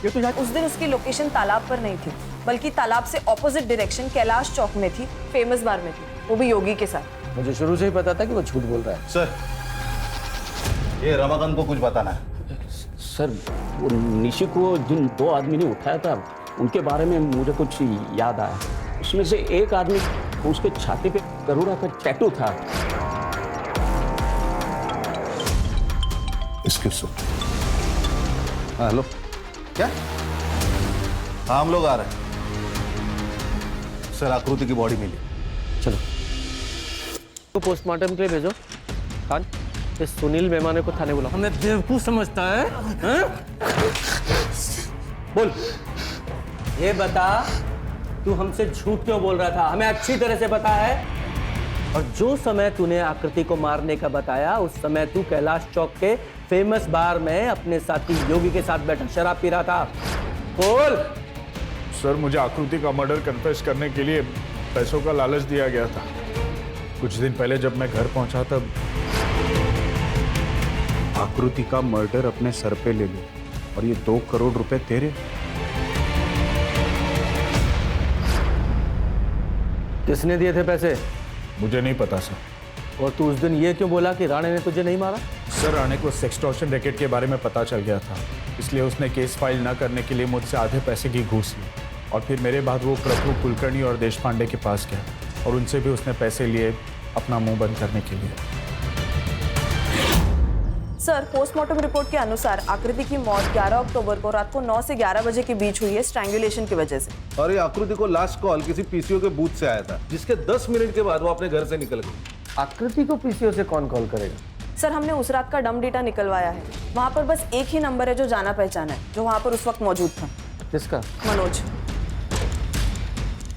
ये तो उस दिन उसकी लोकेशन तालाब पर नहीं थी, बल्कि तालाब से ऑपोजिट डायरेक्शन कैलाश चौक में थी, फेमस बार में थी, वो भी योगी के साथ। मुझे शुरू से ही पता था कि वो झूठ बोल रहा है। सर ये रमाकांत को कुछ बताना है। सर वो निशी को जिन 2 आदमी ने उठाया था उनके बारे में मुझे कुछ याद आया। उसमें से एक आदमी उसके छाती पे गरुड़ा का टैटू था। हेलो क्या? हाँ हम लोग आ रहे हैं सर। आकृति की बॉडी मिली। चलो तो पोस्टमार्टम के लिए भेजो। खान इस सुनील मेहमाने को थाने बुलाओ। हमें बेवकूफ समझता है, हैं? बोल ये बता, तू हमसे झूठ क्यों बोल रहा था? हमें अच्छी तरह से पता है। और जो समय तूने आकृति को मारने का बताया उस समय तू कैलाश चौक के फेमस बार में अपने साथी योगी के साथ बैठा शराब पी रहा था। बोल। सर मुझे आकृति का मर्डर कन्फेस करने के लिए पैसों का लालच दिया गया था। कुछ दिन पहले जब मैं घर पहुंचा तब आकृति का मर्डर अपने सर पे ले लो और ये 2 करोड़ रुपए तेरे। किसने दिए थे पैसे? मुझे नहीं पता सर। और तू उस दिन ये क्यों बोला कि राणे ने तुझे नहीं मारा? सर राणे को सेक्सटॉर्शन रैकेट के बारे में पता चल गया था, इसलिए उसने केस फाइल न करने के लिए मुझसे आधे पैसे की घूस ली और फिर मेरे बाद वो प्रभु कुलकर्णी और देशपांडे के पास गया और उनसे भी उसने पैसे लिए अपना मुंह बंद करने के लिए। सर पोस्टमार्टम रिपोर्ट के अनुसार आकृति की मौत 11 अक्टूबर को रात को 9 से 11 बजे के बीच हुई है, स्ट्रैंगुलेशन की वजह से। और ये आकृति को लास्ट कॉल किसी पीसीओ के बूथ से आया था, जिसके 10 मिनट के बाद वो अपने घर से निकल गई। आकृति को पीसीओ से कौन कॉल करेगा? सर हमने उस रात का डम डेटा निकलवाया है। वहाँ पर बस एक ही नंबर है जो जाना पहचाना है, जो वहाँ पर उस वक्त मौजूद था। किसका? मनोज।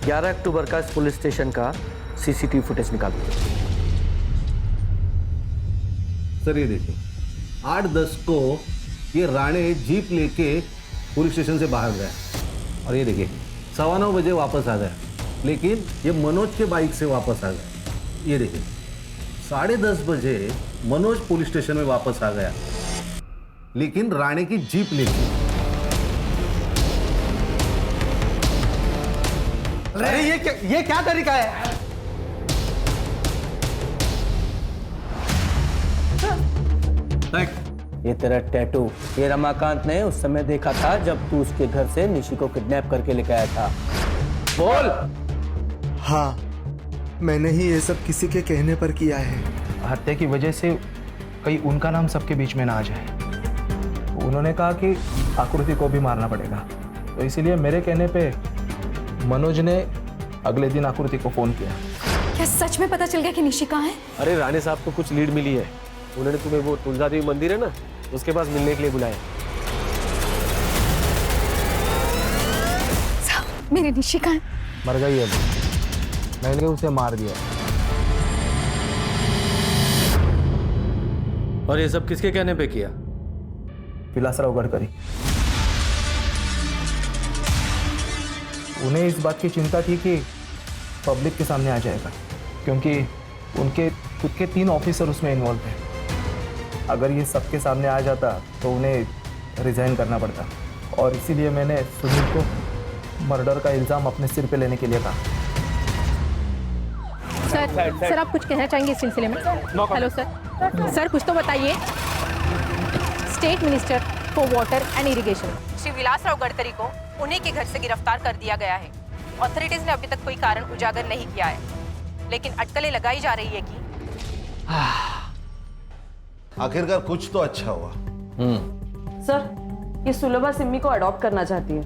11 अक्टूबर का इस पुलिस स्टेशन का सीसीटीवी फुटेज निकालो। सर ये देखिए 8-10 को ये राणे जीप लेके पुलिस स्टेशन से बाहर गया और ये देखिए 9:15 बजे वापस आ गया, लेकिन ये मनोज के बाइक से वापस आ गया। ये देखिए 10:30 बजे मनोज पुलिस स्टेशन में वापस आ गया, लेकिन राणे की जीप लेके। अरे ये क्या तरीका है? ये तेरा टैटू ये रमाकांत ने उस समय देखा था जब तू उसके घर से निशी को किडनैप करके लेकर आया था। बोल। हाँ मैंने ही ये सब किसी के कहने पर किया है। हत्या की वजह से कहीं उनका नाम सबके बीच में ना आ जाए। उन्होंने कहा कि आकृति को भी मारना पड़ेगा, तो इसीलिए मेरे कहने पे मनोज ने अगले दिन आकृति को फोन किया। क्या सच में पता चल गया कि निशी कहाँ है? अरे राणे साहब को कुछ लीड मिली है। उन्होंने तुम्हें वो तुलजा देवी मंदिर है ना, उसके पास मिलने के लिए बुलाया। साहब मेरी निशी कहाँ है? मर गई है, मैंने उसे मार दिया। और ये सब किसके कहने पे किया? विलासराव गडकरी। उन्हें इस बात की चिंता थी कि पब्लिक के सामने आ जाएगा, क्योंकि उनके खुद के 3 ऑफिसर उसमें इन्वॉल्व थे। अगर ये सबके सामने आ जाता तो उन्हें रिजाइन करना पड़ता, और इसीलिए मैंने सुनील को मर्डर का इल्ज़ाम अपने सिर पे लेने के लिए कहा। सर आप कुछ कहना चाहेंगे इस सिलसिले में? हेलो सर कुछ तो बताइए। State minister for water and irrigation Shri Vilasrao Gadkari को उन्हीं के घर से गिरफ्तार कर दिया गया है। ऑथोरिटीज ने अभी तक कोई कारण उजागर नहीं किया है, लेकिन अटकलें लगाई जा रही है कि आखिरकार कुछ तो अच्छा हुआ। सर ये सुलभा सिम्मी को अडॉप्ट करना चाहती है।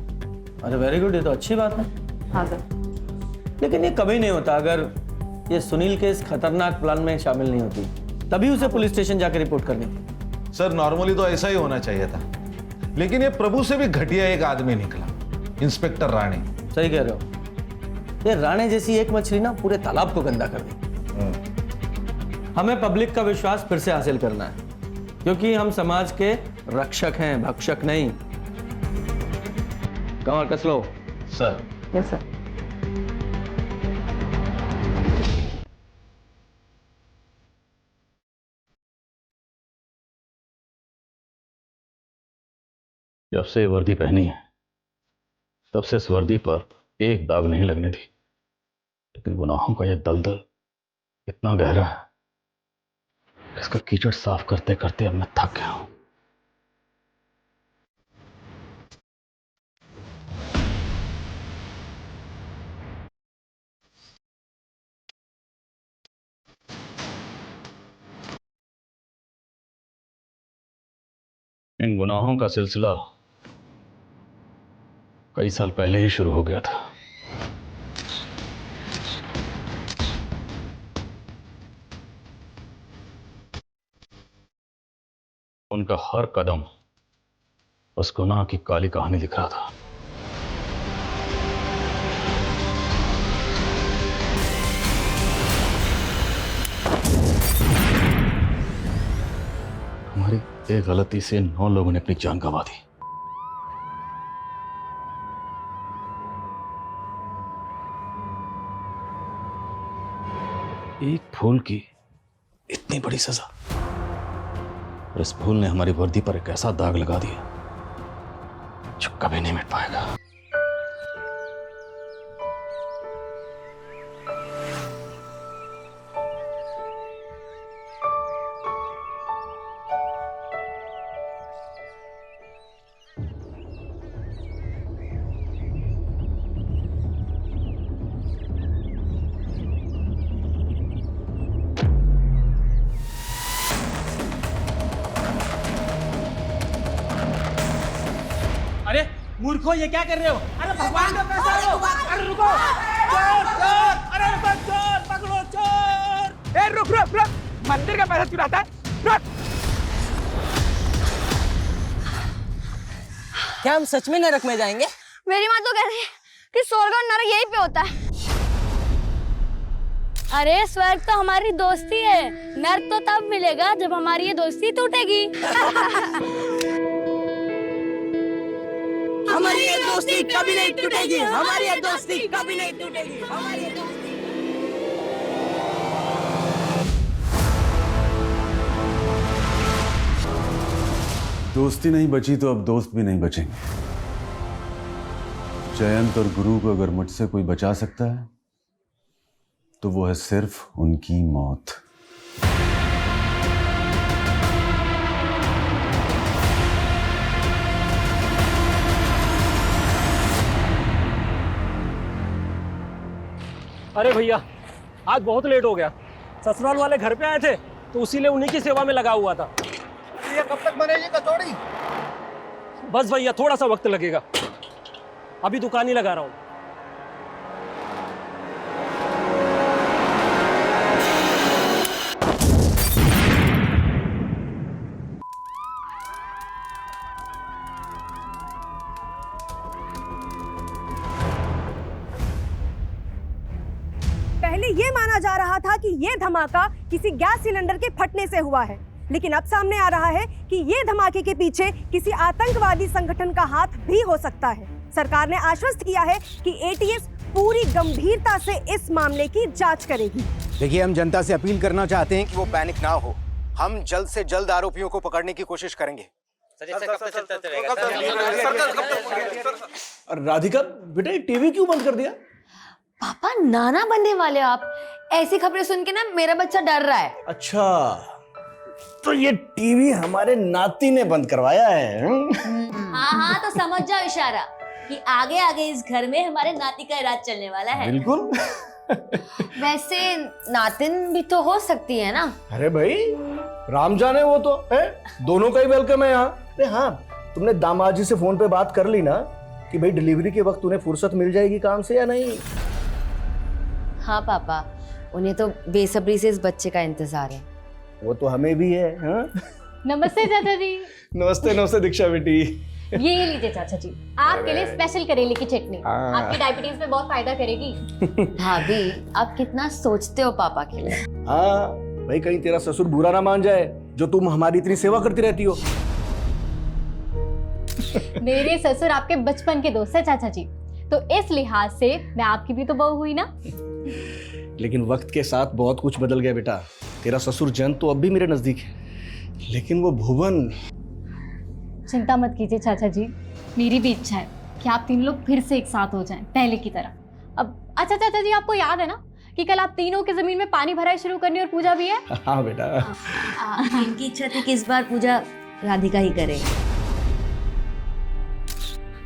अरे वेरी गुड, ये तो अच्छी बात है। हाँ सर। लेकिन ये कभी नहीं होता अगर ये सुनील के इस खतरनाक प्लान में शामिल नहीं होती, तभी उसे पुलिस स्टेशन जाकर रिपोर्ट करनी थी। सर नॉर्मली तो ऐसा ही होना चाहिए था, लेकिन ये प्रभु से भी घटिया एक आदमी निकला, इंस्पेक्टर राणे। सही कह रहे हो, ये राणे जैसी एक मछली ना पूरे तालाब को गंदा कर दी। हमें पब्लिक का विश्वास फिर से हासिल करना है, क्योंकि हम समाज के रक्षक हैं, भक्षक नहीं। कमर कस लो। सर। Yes sir. जब से वर्दी पहनी है तब से इस वर्दी पर एक दाग नहीं लगने दी, लेकिन गुनाहों का यह दलदल इतना गहरा है, इसका कीचड़ साफ करते करते अब मैं थक गया हूं। इन गुनाहों का सिलसिला कई साल पहले ही शुरू हो गया था। उनका हर कदम उस गुनाह की काली कहानी लिख रहा था। हमारी एक गलती से 9 लोगों ने अपनी जान गंवा दी। एक फूल की इतनी बड़ी सजा, और इस फूल ने हमारी वर्दी पर एक ऐसा दाग लगा दिया जो कभी नहीं मिट पाएगा। मूर्खों, ये क्या कर रहे हो? अरे भगवान का पैसा लो! अरे रुको! चोर! चोर! अरे रुको! चोर! पकड़ो चोर! ए रुक रुक रुक! मंदिर का पैसा चुराता है? रुक! क्या हम सच में नरक में जाएंगे? मेरी माँ तो कह रही है कि स्वर्ग और नरक यहीं पे होता है। अरे स्वर्ग तो हमारी दोस्ती है, नरक तो तब मिलेगा जब हमारी ये दोस्ती टूटेगी। हमारी ये दोस्ती कभी नहीं टूटेगी, हमारी ये दोस्ती कभी नहीं टूटेगी, हमारी ये दोस्ती। दोस्ती नहीं बची तो अब दोस्त भी नहीं बचेंगे। जयंत और गुरु को अगर मुझसे कोई बचा सकता है तो वो है सिर्फ उनकी मौत। अरे भैया, आज बहुत लेट हो गया। ससुराल वाले घर पे आए थे तो उसीलिए उन्हीं की सेवा में लगा हुआ था। ये कब तक बनेगी कचौड़ी? बस भैया थोड़ा सा वक्त लगेगा, अभी दुकान ही लगा रहा हूँ। पहले ये माना जा रहा था कि ये धमाका किसी गैस सिलेंडर के फटने से हुआ है, लेकिन अब सामने आ रहा है कि ये धमाके के पीछे किसी आतंकवादी संगठन का हाथ भी हो सकता है। सरकार ने आश्वस्त किया है कि एटीएस पूरी गंभीरता से इस मामले की जांच करेगी। देखिए, हम जनता से अपील करना चाहते हैं कि वो पैनिक ना हो। हम जल्द से जल्द आरोपियों को पकड़ने की कोशिश करेंगे। राधिका बेटा, ये टीवी क्यों बंद कर दिया? पापा नाना बनने वाले हो आप। ऐसी खबरें सुन के ना मेरा बच्चा डर रहा है। अच्छा, तो ये टीवी हमारे नाती ने बंद करवाया है? हाँ हाँ, तो समझ जाओ इशारा कि आगे आगे इस घर में हमारे नाती का राज चलने वाला है। बिल्कुल। वैसे नातिन भी तो हो सकती है ना। अरे भाई, राम जाने वो तो है, दोनों का ही वेलकम है यहाँ। अरे हाँ, तुमने दामाद जी से फोन पे बात कर ली ना कि भाई डिलीवरी के वक्त उन्हें फुर्सत मिल जाएगी काम से या नहीं? हाँ पापा, उन्हें तो बेसब्री से इस बच्चे का इंतजार है। वो तो हमें भी है। हाँ? नमस्ते चाचा जी। नमस्ते नमस्ते दीक्षा बेटी। ये लीजिए चाचा जी, आपके लिए स्पेशल करेले की चटनी, आपकी डायबिटीज में बहुत फायदा करेगी। भाभी, आप कितना सोचते हो पापा के लिए। हाँ भाई, कहीं तेरा ससुर बुरा ना मान जाए जो तुम हमारी इतनी सेवा करती रहती हो। मेरे ससुर आपके बचपन के दोस्त है चाचा जी, तो इस लिहाज से मैं आपकी भी तो बहू हुई ना। लेकिन वक्त के साथ बहुत कुछ बदल गया बेटा। तेरा ससुर जयंत तो अब भी मेरे नजदीक है, लेकिन वो भुवन। चिंता मत कीजिए चाचा जी, मेरी भी इच्छा है कि आप तीन लोग फिर से एक साथ हो जाएं, पहले की तरह। अब अच्छा चाचा जी, आपको याद है ना कि कल आप तीनों की जमीन में पानी भराई शुरू करनी और पूजा भी है। हाँ बेटा। इनकी इच्छा थी कि इस बार पूजा राधिका ही करे,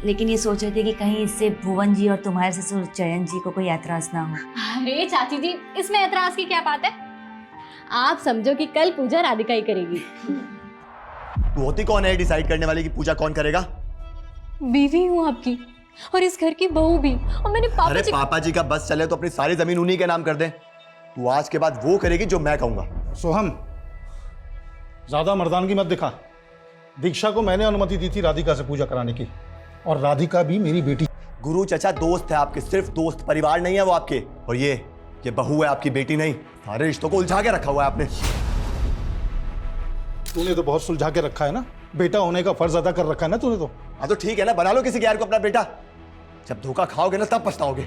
लेकिन ये सोच रहे थे कि कहीं इससे भुवन जी और तुम्हारे ससुर जयंत जी को कोई ऐतराज ना हो। अरे चाची जी, इसमें ऐतराज की क्या बात है? आप समझो कि कल पूजा राधिका ही करेगी। तू होती कौन है डिसाइड करने वाली कि पूजा कौन करेगा? बीवी हूँ आपकी और इस घर की बहू भी, और मैंने अरे पापा जी का बस चले तो अपनी सारी जमीन उन्हीं के नाम कर दे। तू आज के बाद वो करेगी जो मैं कहूंगा। सोहम, ज्यादा मर्दानगी मत दिखा। दीक्षा को मैंने अनुमति दी थी राधिका से पूजा कराने की, और राधिका भी मेरी बेटी। गुरु चचा दोस्त है आपके, सिर्फ दोस्त, परिवार नहीं है वो आपके। और ये बहू है आपकी, बेटी नहीं। सारे रिश्तों को उलझा के रखा हुआ है आपने। तूने तो बहुत सुलझा के रखा है ना, बेटा होने का फर्ज अदा कर रखा है ना तूने तो। हाँ तो ठीक है ना, बना लो किसी गैर को अपना बेटा। जब धोखा खाओगे ना तब पछताओगे।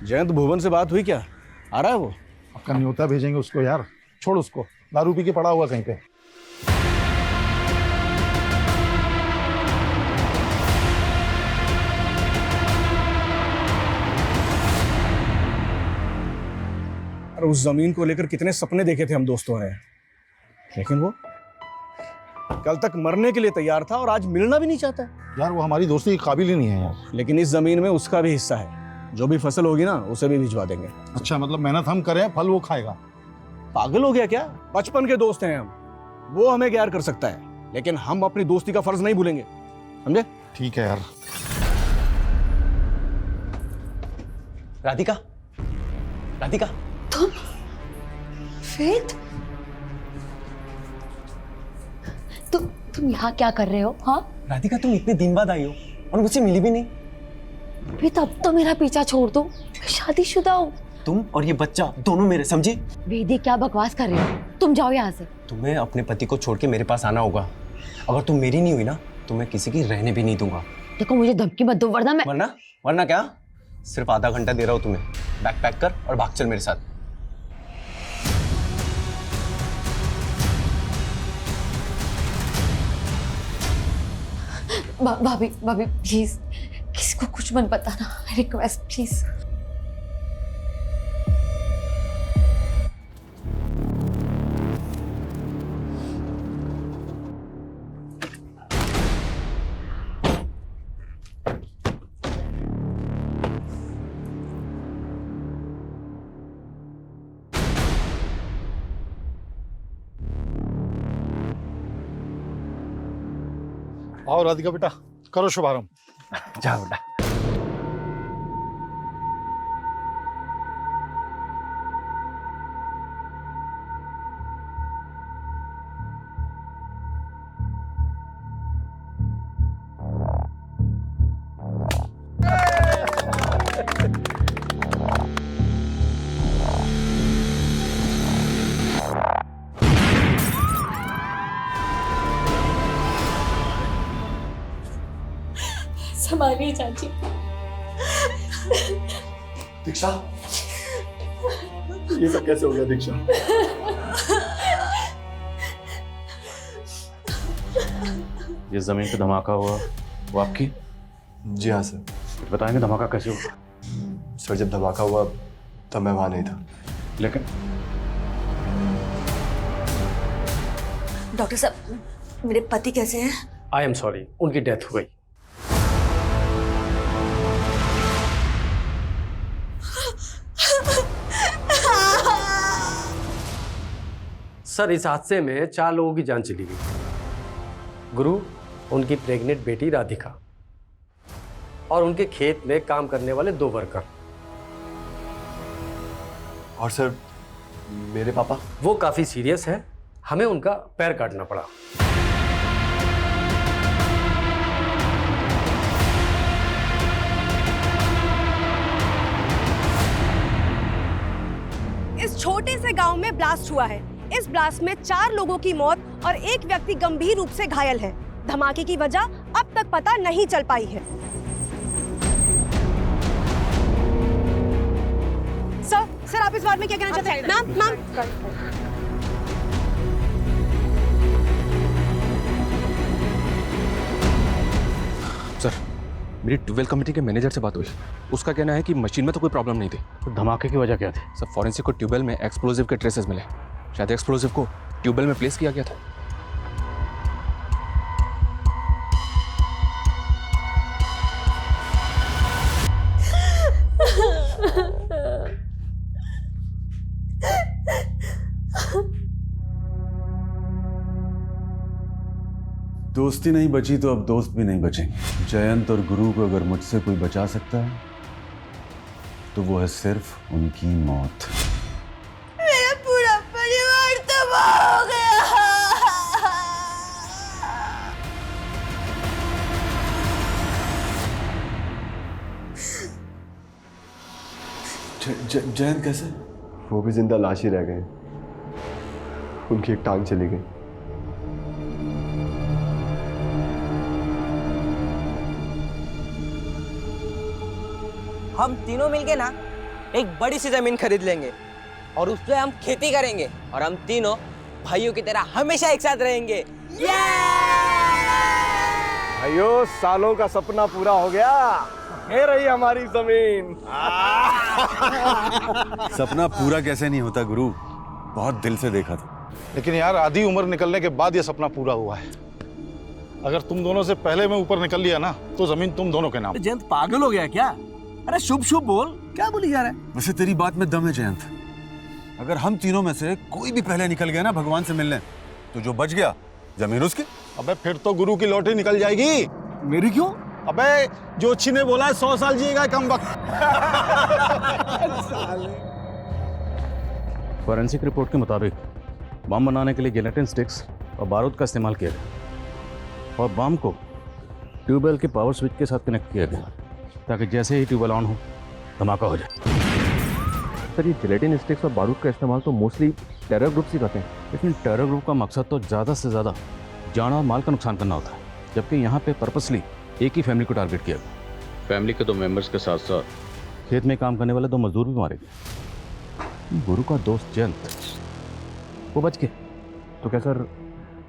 जयंत, भुवन से बात हुई क्या? आ रहा है वो? आपका न्योता भेजेंगे उसको यार, छोड़ उसको, दारू पी के पड़ा हुआ कहीं पे। और उस जमीन को लेकर कितने सपने देखे थे हम दोस्तों ने, लेकिन वो कल तक मरने के लिए तैयार था और आज मिलना भी नहीं चाहता है। यार वो हमारी दोस्ती के काबिल ही नहीं है यार। लेकिन इस जमीन में उसका भी हिस्सा है, जो भी फसल होगी ना उसे भी भिजवा देंगे। अच्छा, मतलब मेहनत हम करें, फल वो खाएगा? पागल हो गया क्या? बचपन के दोस्त हैं हम, वो हमें गैर कर सकता है, लेकिन हम अपनी दोस्ती का फर्ज नहीं भूलेंगे, समझे? ठीक है यार। राधिका, राधिका, फेथ, तुम यहाँ क्या कर रहे हो? हाँ राधिका, तुम इतने दिन बाद आई हो और मुझसे मिली भी नहीं। फेथ, अब तो मेरा पीछा छोड़ दो, मैं शादीशुदा हूँ। तुम और ये बच्चा दोनों मेरे, समझी? वेदी, क्या बकवास कर रही हो? तुम जाओ यहाँ से। तुम्हें अपने पति को छोड़ के मेरे पास आना होगा। अगर तुम मेरी नहीं हुई ना तो मैं किसी की रहने भी नहीं दूंगा। देखो, मुझे धमकी मत दो वरना मैं। वरना क्या? सिर्फ आधा घंटा दे रहा हूँ तुम्हें, बैग पैक कर और भाग चल मेरे साथ। भाभी प्लीज, किसी को कुछ मत बताना, रिक्वेस्ट प्लीज। आओ राधिका बेटा, करो शुभारंभ। जाओ बेटा। संभालिए चाची। दीक्षा, ये सब कैसे हो गया दीक्षा? ये जमीन पे धमाका हुआ वो आपकी? जी हाँ सर। बताएंगे धमाका कैसे हुआ? सर जब धमाका हुआ तब मैं वहां नहीं था। लेकिन डॉक्टर साहब, मेरे पति कैसे हैं? आई एम सॉरी, उनकी डेथ हो गई। सर, इस हादसे में 4 लोगों की जान चली गई। गुरु, उनकी प्रेग्नेंट बेटी राधिका और उनके खेत में काम करने वाले 2 वर्कर। और सर मेरे पापा? वो काफी सीरियस है, हमें उनका पैर काटना पड़ा। इस छोटे से गांव में ब्लास्ट हुआ है। इस ब्लास्ट में 4 लोगों की मौत और 1 व्यक्ति गंभीर रूप से घायल है। धमाके की वजह अब तक पता नहीं चल पाई है। सर आप इस बारे में क्या कहना चाहते हैं? मैम सर, मेरी ट्यूबवेल कमेटी के मैनेजर से बात हुई। उसका कहना है कि मशीन में तो कोई प्रॉब्लम नहीं थी। तो धमाके की वजह क्या थी? सर, फॉरेंसिक को ट्यूबवेल में एक्सप्लोजिव के ट्रेसेस मिले। शायद एक्सप्लोजिव को ट्यूबवेल में प्लेस किया गया था। दोस्ती नहीं बची तो अब दोस्त भी नहीं बचेंगे। जयंत और गुरु को अगर मुझसे कोई बचा सकता है तो वो है सिर्फ उनकी मौत। मेरा पूरा परिवार तबाह हो गया। जयंत कैसे? वो भी जिंदा लाश ही रह गए। उनकी एक टांग चली गई। हम तीनों मिलके ना एक बड़ी सी जमीन खरीद लेंगे और उस पे हम खेती करेंगे और हम तीनों भाइयों की तरह हमेशा एक साथ रहेंगे। भाइयों, सालों का सपना पूरा हो गया। ये रही हमारी जमीन। सपना पूरा कैसे नहीं होता गुरु, बहुत दिल से देखा था। लेकिन यार आधी उम्र निकलने के बाद ये सपना पूरा हुआ है। अगर तुम दोनों से पहले मैं ऊपर निकल लिया ना तो जमीन तुम दोनों के नाम। जयंत पागल हो गया क्या? अरे शुभ शुभ बोल, क्या बोली जा रहा है? वैसे तेरी बात में दम है जयंत। अगर हम तीनों में से कोई भी पहले निकल गया ना भगवान से मिलने, तो जो बच गया जमीन उसकी। अबे फिर तो गुरु की लॉटरी निकल जाएगी। मेरी क्यों? अबे जोशी ने बोला है 100 साल जिएगा कम वक्त। फॉरेंसिक रिपोर्ट के मुताबिक बम बनाने के लिए जिलेटिन स्टिक्स और बारूद का इस्तेमाल किया गया और बम को ट्यूबवेल के पावर स्विच के साथ कनेक्ट किया गया ताकि जैसे ही ट्यूबवेल ऑन हो धमाका हो जाए। सर, ये जिलेटिन स्टिक्स और बारूद का इस्तेमाल तो मोस्टली टेरर ग्रुप ही करते हैं। लेकिन टेरर ग्रुप का मकसद तो ज़्यादा से ज़्यादा जान और माल का नुकसान करना होता है, जबकि यहाँ पे पर्पसली एक ही फैमिली को टारगेट किया गया। फैमिली के 2 मेंबर्स के साथ साथ खेत में काम करने वाले 2 मजदूर भी मारे गए। गुरु का दोस्त जयंत वो बच गए। तो क्या सर,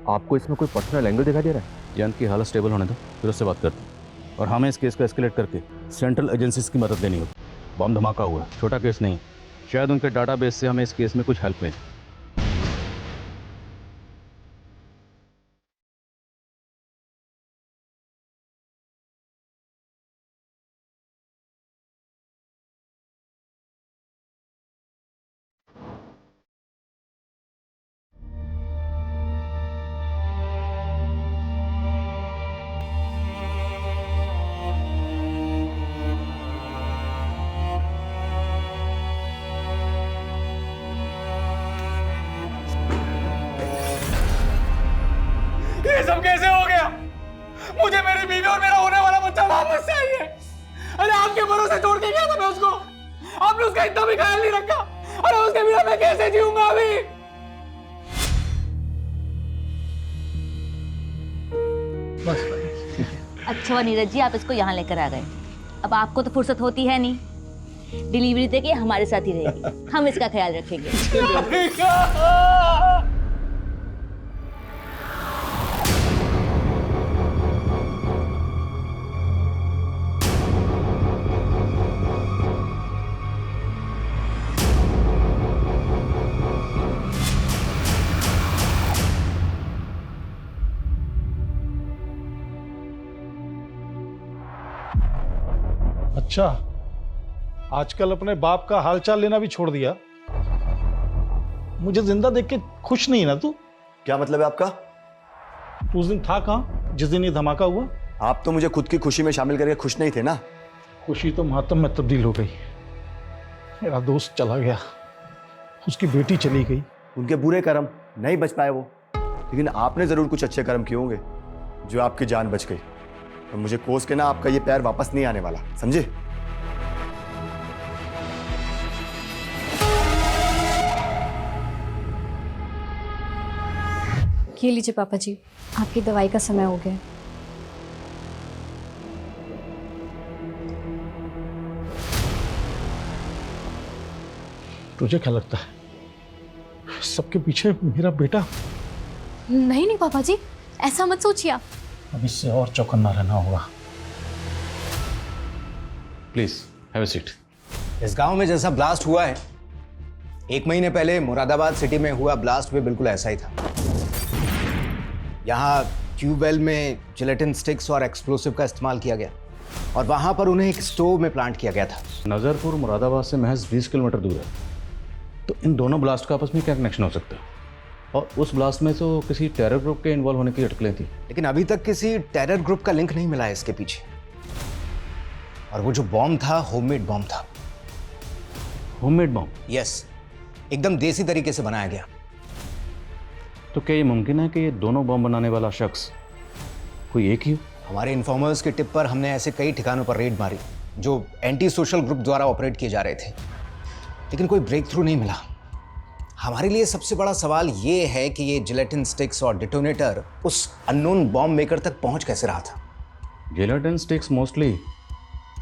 आपको इसमें कोई पर्सनल एंगल दिखाई दे रहा है? जयंत की हालत स्टेबल होने दो, फिर उससे बात करते हैं। और हमें इस केस को एस्केलेट करके सेंट्रल एजेंसीज की मदद लेनी होगी। बम धमाका हुआ, छोटा केस नहीं। शायद उनके डाटाबेस से हमें इस केस में कुछ हेल्प मिले। ये सब कैसे हो गया? मुझे मेरी बीवी और मेरा होने वाला बच्चा वापस चाहिए। अरे आपके भरोसे छोड़ के गया था मैं उसको, आपने उसका इतना भी ख्याल नहीं रखा। अरे उसके बिना मैं कैसे जीऊंगा अभी? अच्छा हुआ नीरज जी आप इसको यहाँ लेकर आ गए। अब आपको तो फुर्सत होती है नहीं, डिलीवरी तक ये हमारे साथ ही रहेगी, हम इसका ख्याल रखेंगे। अच्छा, आजकल अपने बाप का हालचाल लेना भी छोड़ दिया। मुझे जिंदा देख के खुश नहीं ना तू? क्या मतलब है आपका? तू उस दिन था कहाँ जिस दिन ये धमाका हुआ? आप तो मुझे खुद की खुशी में शामिल करके खुश नहीं थे ना। खुशी तो मातम में तब्दील हो गई। मेरा दोस्त चला गया, उसकी बेटी चली गई। उनके बुरे कर्म, नहीं बच पाए वो, लेकिन आपने जरूर कुछ अच्छे कर्म किए होंगे जो आपकी जान बच गई। और मुझे कोस के ना आपका ये पैर वापस नहीं आने वाला, समझे? ये लीजिए पापा जी, आपकी दवाई का समय हो गया। तुझे क्या लगता है सबके पीछे मेरा बेटा? नहीं नहीं पापा जी, ऐसा मत सोचिए आप। अब इससे और चौकन्ना रहना होगा। Please have a seat. इस गांव में जैसा ब्लास्ट हुआ है, 1 महीने पहले मुरादाबाद सिटी में हुआ ब्लास्ट भी बिल्कुल ऐसा ही था। यहाँ ट्यूबवेल में जिलेटिन स्टिक्स और एक्सप्लोसिव का इस्तेमाल किया गया और वहां पर उन्हें एक स्टोव में प्लांट किया गया था। नजरपुर मुरादाबाद से महज 20 किलोमीटर दूर है, तो इन दोनों ब्लास्ट का आपस में क्या कनेक्शन हो सकता है? और उस ब्लास्ट में तो किसी टेरर ग्रुप के इन्वॉल्व होने की अटकलें थी। लेकिन अभी तक किसी टेरर ग्रुप का लिंक नहीं मिला है इसके पीछे। और वो जो बॉम्ब था, होममेड बॉम्ब था। Homemade bomb? यस, एकदम देसी तरीके से बनाया गया। तो क्या ये मुमकिन है कि ये दोनों बॉम्ब बनाने वाला शख्स कोई एक ही हो? हमारे इन्फॉर्मर्स के टिप पर हमने ऐसे कई ठिकानों पर रेड मारी जो एंटी सोशल ग्रुप द्वारा ऑपरेट किए जा रहे थे, लेकिन कोई ब्रेक थ्रू नहीं मिला। हमारे लिए सबसे बड़ा सवाल ये है कि ये जिलेटिन स्टिक्स और डिटोनेटर उस अननोन बॉम्ब मेकर तक पहुंच कैसे रहा था। जिलेटिन स्टिक्स मोस्टली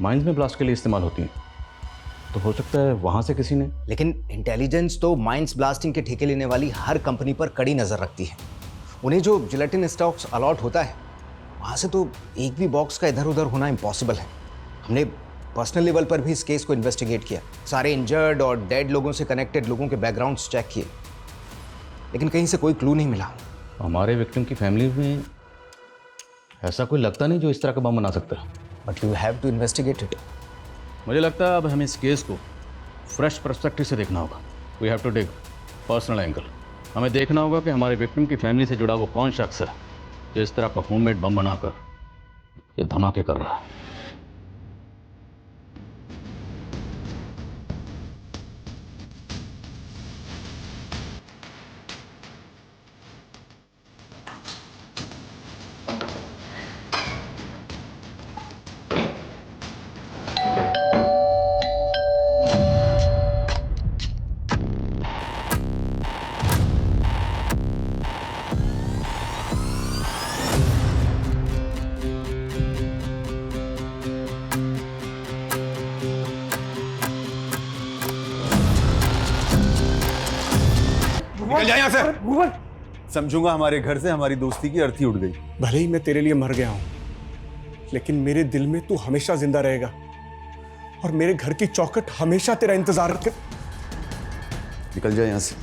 माइंस में ब्लास्ट के लिए इस्तेमाल होती हैं, तो हो सकता है वहां से किसी ने। लेकिन इंटेलिजेंस तो माइंस ब्लास्टिंग के ठेके लेने वाली हर कंपनी पर कड़ी नजर रखती है। उन्हें जो जिलेटिन स्टॉक्स अलॉट होता है, वहां से तो एक भी बॉक्स का इधर उधर होना इम्पॉसिबल है। हमने पर्सनल लेवल पर भी इस केस को इन्वेस्टिगेट किया, सारे इंजर्ड और डेड लोगों से कनेक्टेड लोगों के बैकग्राउंड्स चेक किए, लेकिन कहीं से कोई क्लू नहीं मिला। हमारे विक्टिम की फैमिली में ऐसा कोई लगता नहीं जो इस तरह का बम बना सकता है। But you have to investigate it. मुझे लगता है अब हमें इस केस को फ्रेश पर्सपेक्टिव से देखना होगा। We have to take personal angle. हमें देखना होगा कि हमारे विक्टिम की फैमिली से जुड़ा वो कौन शख्स है जो इस तरह का होममेड बम बनाकर ये धमाके कर रहा है। निकल जाए यहाँ से। समझूंगा हमारे घर से हमारी दोस्ती की अर्थी उड़ गई। भले ही मैं तेरे लिए मर गया हूं, लेकिन मेरे दिल में तू हमेशा जिंदा रहेगा और मेरे घर की चौखट हमेशा तेरा इंतजार कर। निकल जाए यहाँ से।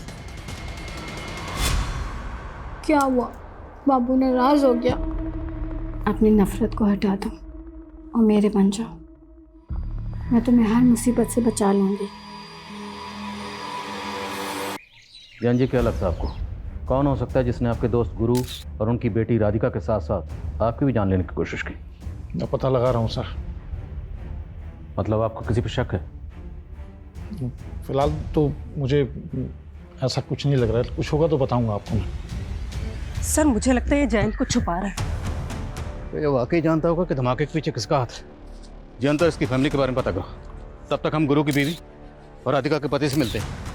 क्या हुआ? बाबू नाराज हो गया? अपनी नफरत को हटा दो और मेरे बन जाओ। मैं तुम्हें हर मुसीबत से बचा लूंगी। ज्ञान जी, क्या लगता है आपको कौन हो सकता है जिसने आपके दोस्त गुरु और उनकी बेटी राधिका के साथ साथ आपकी भी जान लेने की कोशिश की? मैं पता लगा रहा हूँ सर। मतलब आपको किसी पर शक है? फिलहाल तो मुझे ऐसा कुछ नहीं लग रहा है। कुछ होगा तो बताऊंगा आपको मैं। सर मुझे लगता है ये जयंत को छुपा रहा है। तो ये वाकई जानता होगा कि धमाके के पीछे किसका हाथ है। जयंत तो इसकी फैमिली के बारे में पता करो, तब तक हम गुरु की बीवी और राधिका के पति से मिलते हैं।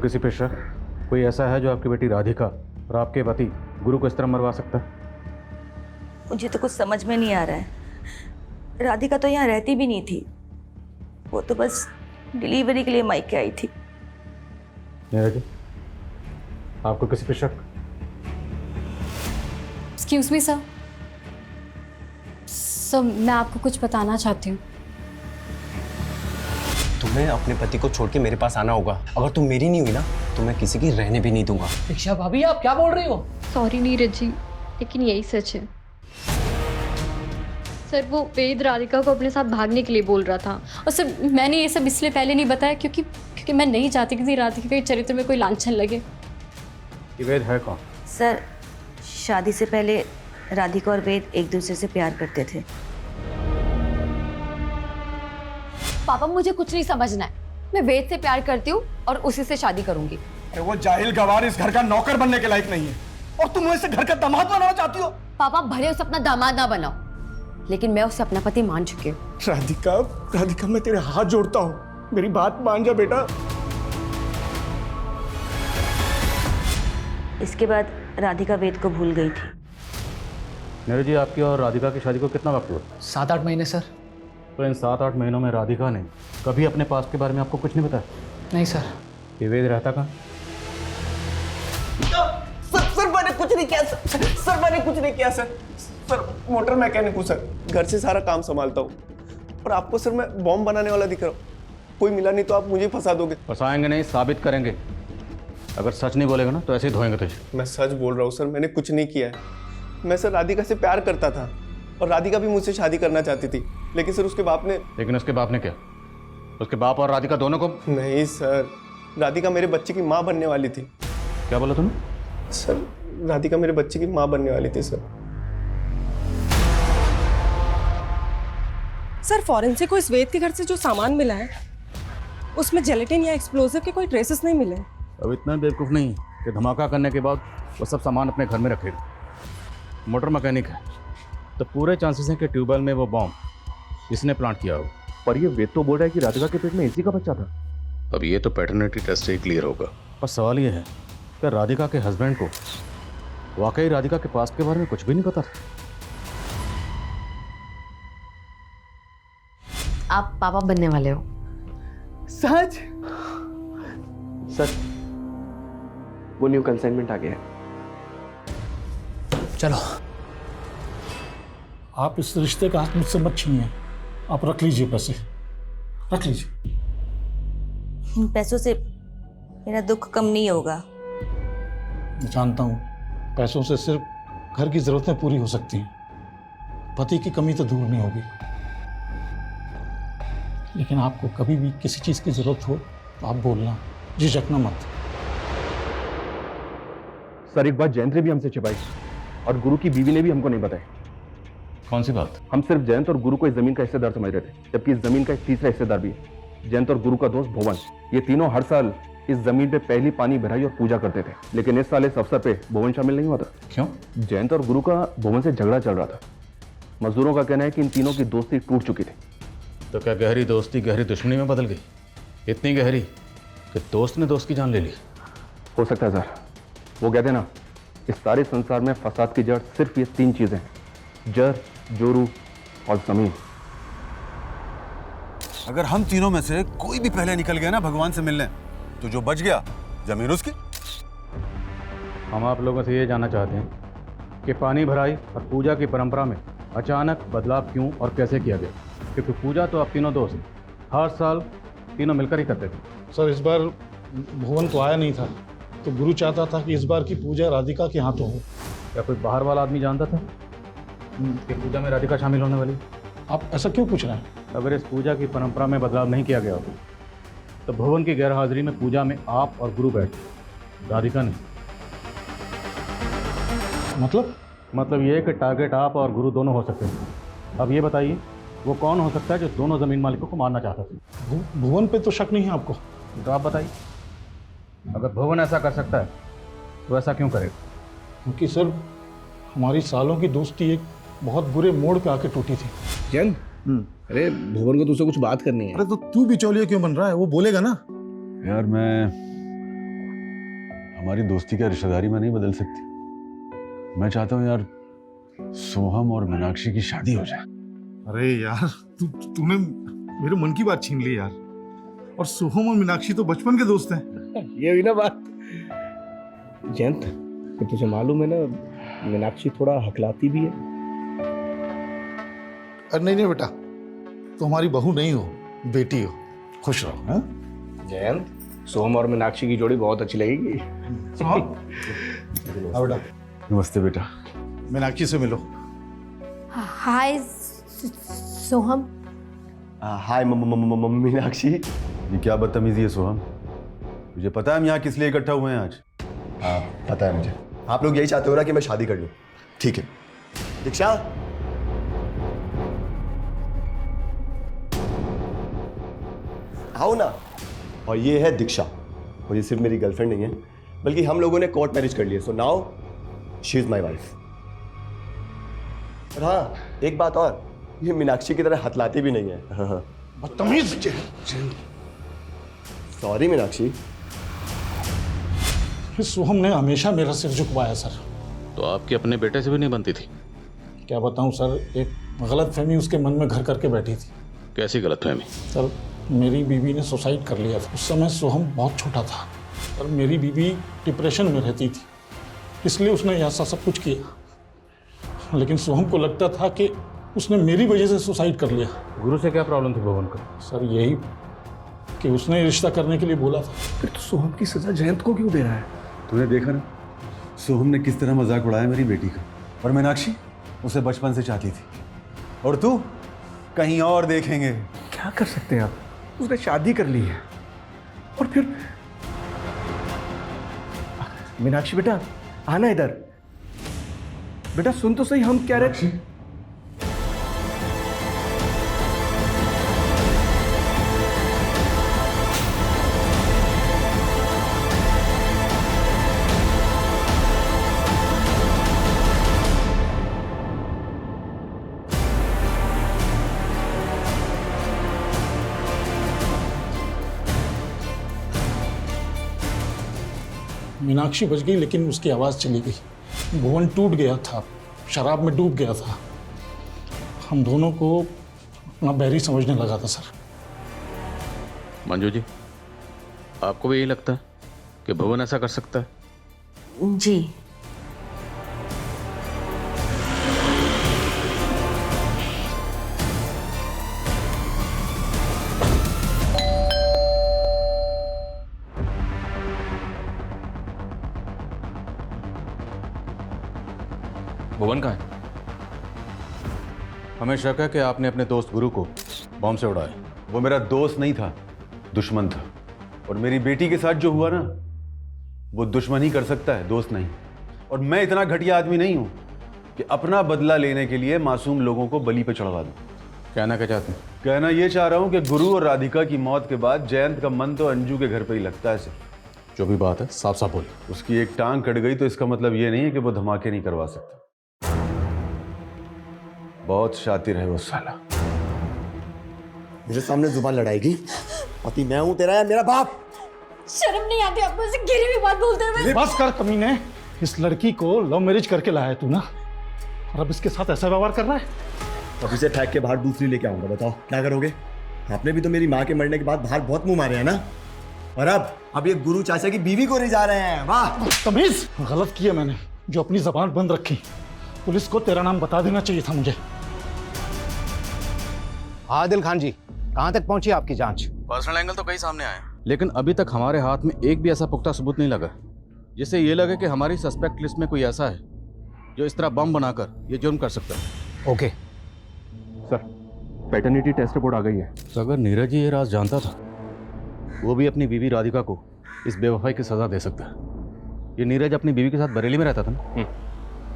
किसी पे शक? कोई ऐसा है जो आपकी बेटी राधिका और आपके पति गुरु को इस तरह मरवा सकता है? मुझे तो कुछ समझ में नहीं आ रहा है। राधिका तो यहाँ रहती भी नहीं थी, वो तो बस डिलीवरी के लिए मायके आई थी। नीरज जी, आपको किसी पे शक? एक्सक्यूज मी सर, मैं आपको कुछ बताना चाहती हूँ। तुम्हें अपने पति को छोड़ के मेरे पास आना होगा। अगर तुम मेरी नहीं हुई ना तो मैं किसी की रहने भी नहीं दूंगा। दीक्षा भाभी आप क्या बोल रही हो? सॉरी नीरज जी, लेकिन यही सच है। सर वो वेद राधिका को अपने साथ भागने के लिए बोल रहा था, और सर मैंने ये सब इसलिए पहले नहीं बताया क्योंकि मैं नहीं चाहती कि राधिका के चरित्र में कोई लांछन लगे। वेद है कौन? सर शादी से पहले राधिका और वेद एक दूसरे से प्यार करते थे। पापा मुझे कुछ नहीं समझना है, मैं वेद से प्यार करती हूँ और उसी से शादी करूंगी। अरे वो जाहिल गवार इस घर का नौकर बनने के लायक नहीं है, और तुम उसे घर का दामाद बनाना चाहती हो। पापा भले उसे अपना दामाद ना बनाओ, लेकिन मैं उसे अपना पति मान चुकी हूँ। राधिका मैं तेरे हाथ जोड़ता हूँ, मेरी बात मान जा बेटा। इसके बाद राधिका वेद को भूल गई थी। नीरज जी, आपकी और राधिका की शादी को कितना वक्त हुआ? 7-8 महीने सर। तो इन 7-8 महीनों में राधिका ने कभी अपने पास के बारे में आपको कुछ नहीं बताया? नहीं सर। ये वेद रहता कहाँ? सर मैंने कुछ नहीं किया सर मैंने कुछ नहीं किया सर मोटर मैकेनिक हूँ सर, घर से सारा काम संभालता हूँ। और आपको सर मैं बॉम्ब बनाने वाला दिख रहा हूँ। कोई मिला नहीं तो आप मुझे फंसा दोगे। फंसाएंगे नहीं, साबित करेंगे। अगर सच नहीं बोलेगा ना तो ऐसे ही धोएंगे तुझे। मैं सच बोल रहा हूँ सर, मैंने कुछ नहीं किया है। मैं सर राधिका से प्यार करता था और राधिका भी मुझसे शादी करना चाहती थी, लेकिन सर उसके बाप ने। लेकिन उसके बाप ने क्या? उसके बाप और राधिका दोनों को? नहीं सर, राधिका मेरे बच्चे की माँ बनने वाली थी। क्या बोला तुमने? सर राधिका मेरे बच्चे की माँ बनने वाली थी सर। सर फॉरेंसिक को इस वेद के घर से जो सामान मिला है उसमें जेलेटिन या एक्सप्लोजिव के कोई ट्रेसेस नहीं मिले। अब इतना बेवकूफ़ नहीं कि धमाका करने के बाद वो सब सामान अपने घर में रखेगा। मोटर मैकेनिक है तो पूरे चांसेस हैं कि ट्यूबवेल में वो बॉम्ब इसने प्लांट किया हो। पर ये वेद तो बोल रहा है कि राधिका के पेट में इसी का बच्चा था। अब ये तो पैटर्निटी टेस्ट ही क्लियर होगा। पर सवाल ये है कि राधिका के हस्बैंड को वाकई राधिका के पास्ट के बारे में कुछ भी नहीं पता था। आप पापा बनने वाले हो? सच? सर वो न्यू कंसाइनमेंट आ गया है। चलो आप इस रिश्ते का हाथ मुझसे मत छीनिए। आप रख लीजिए पैसे, रख लीजिए। इन पैसों से मेरा दुख कम नहीं होगा। मैं जानता हूँ पैसों से सिर्फ घर की जरूरतें पूरी हो सकती हैं, पति की कमी तो दूर नहीं होगी। लेकिन आपको कभी भी किसी चीज़ की जरूरत हो तो आप बोलना, झिझकना मत। सर एक बात जयंत ने भी हमसे छिपाई और गुरु की बीवी ने भी हमको नहीं बताई। कौन सी बात? हम सिर्फ जयंत और गुरु को इस जमीन का हिस्सेदार समझ रहे थे, जबकि इस जमीन का एक तीसरा हिस्सेदार भी है। जयंत और गुरु का दोस्त भुवन। ये तीनों हर साल इस जमीन पे पहली पानी भराई और पूजा करते थे, लेकिन इस साल इस अवसर पे भुवन शामिल नहीं हुआ था। क्यों? जयंत और गुरु का भुवन से झगड़ा चल रहा था। मजदूरों का कहना है कि इन तीनों की दोस्ती टूट चुकी थी। तो क्या गहरी दोस्ती गहरी दुश्मनी में बदल गई? इतनी गहरी कि दोस्त ने दोस्त की जान ले ली? हो सकता है सर। वो कहते ना, इस सारे संसार में फसाद की जड़ सिर्फ ये 3 चीजें हैं, जड़, जोरू और जमीन। अगर हम तीनों में से कोई भी पहले निकल गया ना भगवान से मिलने, तो जो बच गया जमीन उसकी। हम आप लोगों से ये जानना चाहते हैं कि पानी भराई और पूजा की परंपरा में अचानक बदलाव क्यों और कैसे किया गया? क्योंकि पूजा तो आप तीनों दोस्त हर साल तीनों मिलकर ही करते थे। सर इस बार भुवन तो आया नहीं था, तो गुरु चाहता था कि इस बार की पूजा राधिका के हाथों हो। क्या कोई बाहर वाला आदमी जानता था कि पूजा में राधिका शामिल होने वाली? आप ऐसा क्यों पूछ रहे हैं? अगर इस पूजा की परंपरा में बदलाव नहीं किया गया होता तो भुवन की गैरहाजिरी में पूजा में आप और गुरु बैठे, राधिका नहीं। मतलब ये कि टारगेट आप और गुरु दोनों हो सकते हैं। अब ये बताइए वो कौन हो सकता है जो दोनों जमीन मालिकों को मारना चाहता था? भुवन पे तो शक नहीं है आपको? तो आप बताइए, अगर भुवन ऐसा कर सकता है तो ऐसा क्यों करेगा? क्योंकि सर हमारी सालों की दोस्ती एक बहुत बुरे मोड़ पे आके टूटी थी। जैन, अरे भुवन को तुझसे कुछ बात करनी है। अरे तो तू बिचौलिया क्यों बन रहा है? वो बोलेगा ना। यार मैं हमारी दोस्ती क्या रिश्तेदारी में नहीं बदल सकती? मैं चाहता हूँ यार सोहम और मीनाक्षी की शादी हो जाए। अरे यार तूने मेरे मन की बात छीन ली यार। और सोहम और मीनाक्षी तो बचपन के दोस्त हैं। ये हुई ना बात। जयंत, कि तुझे मालूम है ना, मीनाक्षी थोड़ा हकलाती भी है। अरे नहीं बेटा, तो हमारी बहू नहीं हो, बेटी हो। खुश रहो। हाँ जयंत, सोहम और मीनाक्षी की जोड़ी बहुत अच्छी लगेगी। बेटा, नमस्ते बेटा। मीनाक्षी से मिलो। हाय सोहम। हाय मीनाक्षी। ये क्या बदतमीजी है सोहम? मुझे पता है हम यहाँ किस लिए इकट्ठा हुए हैं आज। हाँ पता है मुझे। आप लोग यही चाहते हो ना कि मैं शादी कर लूं? ठीक है। दीक्षा, आओ ना। और ये है दीक्षा, और ये सिर्फ मेरी गर्लफ्रेंड नहीं है, बल्कि हम लोगों ने कोर्ट मैरिज कर लिया। So now she is my wife. और हाँ, एक बात और, ये मीनाक्षी की तरह हथलाती भी नहीं है। बदतमीज। सॉरी मीनाक्षी। सोहम ने हमेशा मेरा सिर झुकवाया सर। तो आपकी अपने बेटे से भी नहीं बनती थी? क्या बताऊं सर, एक गलतफहमी उसके मन में घर करके बैठी थी। कैसी गलतफहमी? सर, मेरी बीवी ने सुसाइड कर लिया था। उस समय सोहम बहुत छोटा था और मेरी बीवी डिप्रेशन में रहती थी, इसलिए उसने ऐसा सब कुछ किया। लेकिन सोहम को लगता था कि उसने मेरी वजह से सुसाइड कर लिया। गुरु से क्या प्रॉब्लम थी भवन को? सर यही कि उसने रिश्ता करने के लिए बोला था। फिर तो सोहम की सजा जयंत को क्यों दे रहा है? तूने देखा ना सोहम ने किस तरह मजाक उड़ाया मेरी बेटी का। और मीनाक्षी उसे बचपन से चाहती थी, और तू कहीं और देखेंगे। क्या कर सकते हैं आप? उसने शादी कर ली है। और फिर मीनाक्षी बेटा, आना इधर। बेटा सुन तो सही, हम क्या रहे। मीनाक्षी बच गई, लेकिन उसकी आवाज़ चली गई। भुवन टूट गया था, शराब में डूब गया था। हम दोनों को अपना बैरी समझने लगा था सर। मंजू जी, आपको भी यही लगता है कि भुवन ऐसा कर सकता है? जी। भुवन कहाँ है? हमें शक है कि आपने अपने दोस्त गुरु को बॉम्ब से उड़ाया। वो मेरा दोस्त नहीं था, दुश्मन था। और मेरी बेटी के साथ जो हुआ ना, वो दुश्मन ही कर सकता है, दोस्त नहीं। और मैं इतना घटिया आदमी नहीं हूं कि अपना बदला लेने के लिए मासूम लोगों को बलि पे चढ़वा दूं। कहना क्या चाहते हैं? कहना ये चाह रहा हूं कि गुरु और राधिका की मौत के बाद जयंत का मन तो अंजू के घर पे ही लगता है सिर्फ। जो भी बात है साफ साफ बोलिए। उसकी एक टांग कट गई तो इसका मतलब ये नहीं है कि वो धमाके नहीं करवा सकता। बहुत शातिर है वो साला। मेरे सामने जुबान लड़ाएगी? पति मैं हूं तेरा या मेरा बाप? शर्म नहीं आती आपको ऐसे गिरी हुई बात बोलते हुए? बस कर कमीने। इस लड़की को लव मैरिज करके लाया तू ना, और अब इसके साथ ऐसा व्यवहार कर रहा है। अब इसे फेंक के बाहर दूसरी लेके आऊंगा। बताओ क्या करोगे? आपने भी तो मेरी माँ के मरने के बाद बाहर बहुत मुंह मारे हैं ना। और अब ये गुरु चाचा की बीवी को ले जा रहे हैं। वाह तमीज। गलत किया मैंने जो अपनी जबान बंद रखी। पुलिस को तेरा नाम बता देना चाहिए था मुझे। आदिल खान जी, कहां तक पहुंची आपकी जांच? पर्सनल एंगल तो कई सामने आए, लेकिन अभी तक हमारे हाथ में एक भी ऐसा पुख्ता सबूत नहीं लगा जिससे ये लगे कि हमारी सस्पेक्ट लिस्ट में कोई ऐसा है जो इस तरह बम बनाकर ये जुर्म कर सकता है। Okay sir, paternity test report आ गई है। तो अगर नीरज जी ये राज जानता था, वो भी अपनी बीवी राधिका को इस बेवफाई की सजा दे सकता है। ये नीरज अपनी बीवी के साथ बरेली में रहता था ना?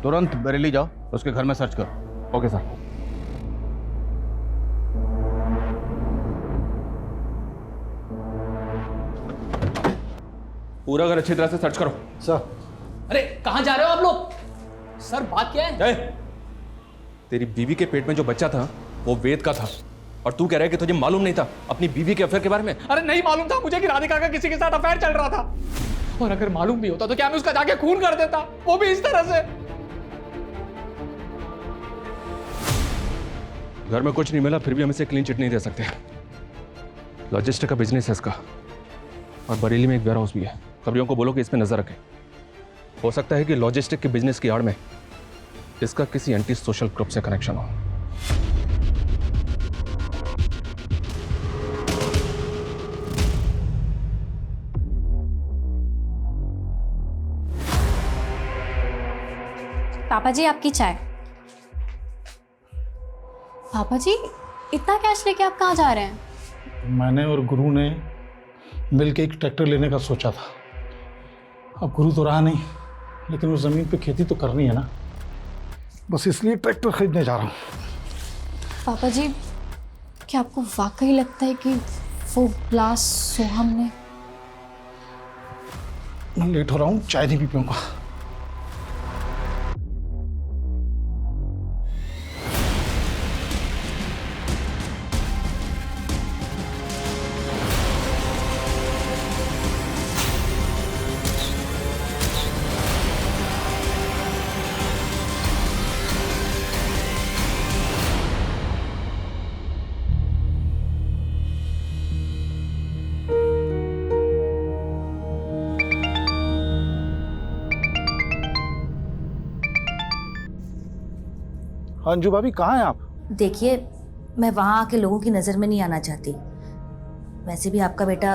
तुरंत बरेली जाओ, उसके घर में सर्च करो। Okay sir. पूरा घर अच्छी तरह से सर्च करो। सर। अरे कहां जा रहे हो आप लोग? सर बात क्या है? तेरी बीवी के पेट में जो बच्चा था वो वेद का था, और तू कह रहा है कि तुझे मालूम नहीं था अपनी बीवी के अफेयर के बारे में? अरे नहीं मालूम था मुझे कि राधिका का किसी के साथ अफेयर चल रहा था। और अगर मालूम भी होता तो क्या मैं उसका जाके खून कर देता, वो भी इस तरह से। घर में कुछ नहीं मिला फिर भी हम इसे क्लीन चिट नहीं दे सकते। लॉजिस्टिक का बिजनेस है इसका, और बरेली में एक वेयर हाउस भी है। खबरियों को बोलो कि इस पे नजर रखें। हो सकता है कि लॉजिस्टिक के बिजनेस की आड़ में इसका किसी एंटी सोशल ग्रुप से कनेक्शन हो। पापा जी आपकी चाय। पापा जी इतना कैश लेके आप कहाँ जा रहे हैं? मैंने और गुरु ने मिलके एक ट्रैक्टर लेने का सोचा था। अब गुरु तो रहा नहीं, लेकिन उस ज़मीन पे खेती तो करनी है ना, बस इसलिए ट्रैक्टर खरीदने जा रहा हूँ। पापा जी क्या आपको वाकई लगता है कि वो ब्लास्ट सोहम ने? मैं लेट हो रहा हूँ, चाय नहीं पी पाऊंगा। अंजू भाभी कहाँ हैं आप? देखिए, मैं वहाँ आके लोगों की नज़र में नहीं आना चाहती। वैसे भी आपका बेटा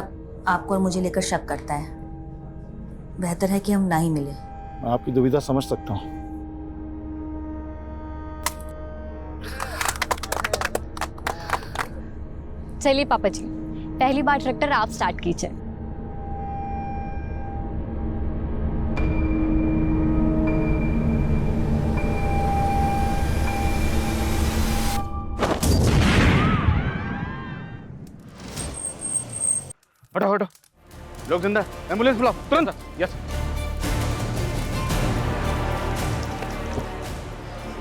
आपको और मुझे लेकर शक करता है। बेहतर है कि हम ना ही मिले। मैं आपकी दुविधा समझ सकता हूँ। चलिए पापा जी, पहली बार ट्रैक्टर आप स्टार्ट कीजिए। हटो हटो, लोग जिंदा, एम्बुलेंस बुलाओ तुरंत। यस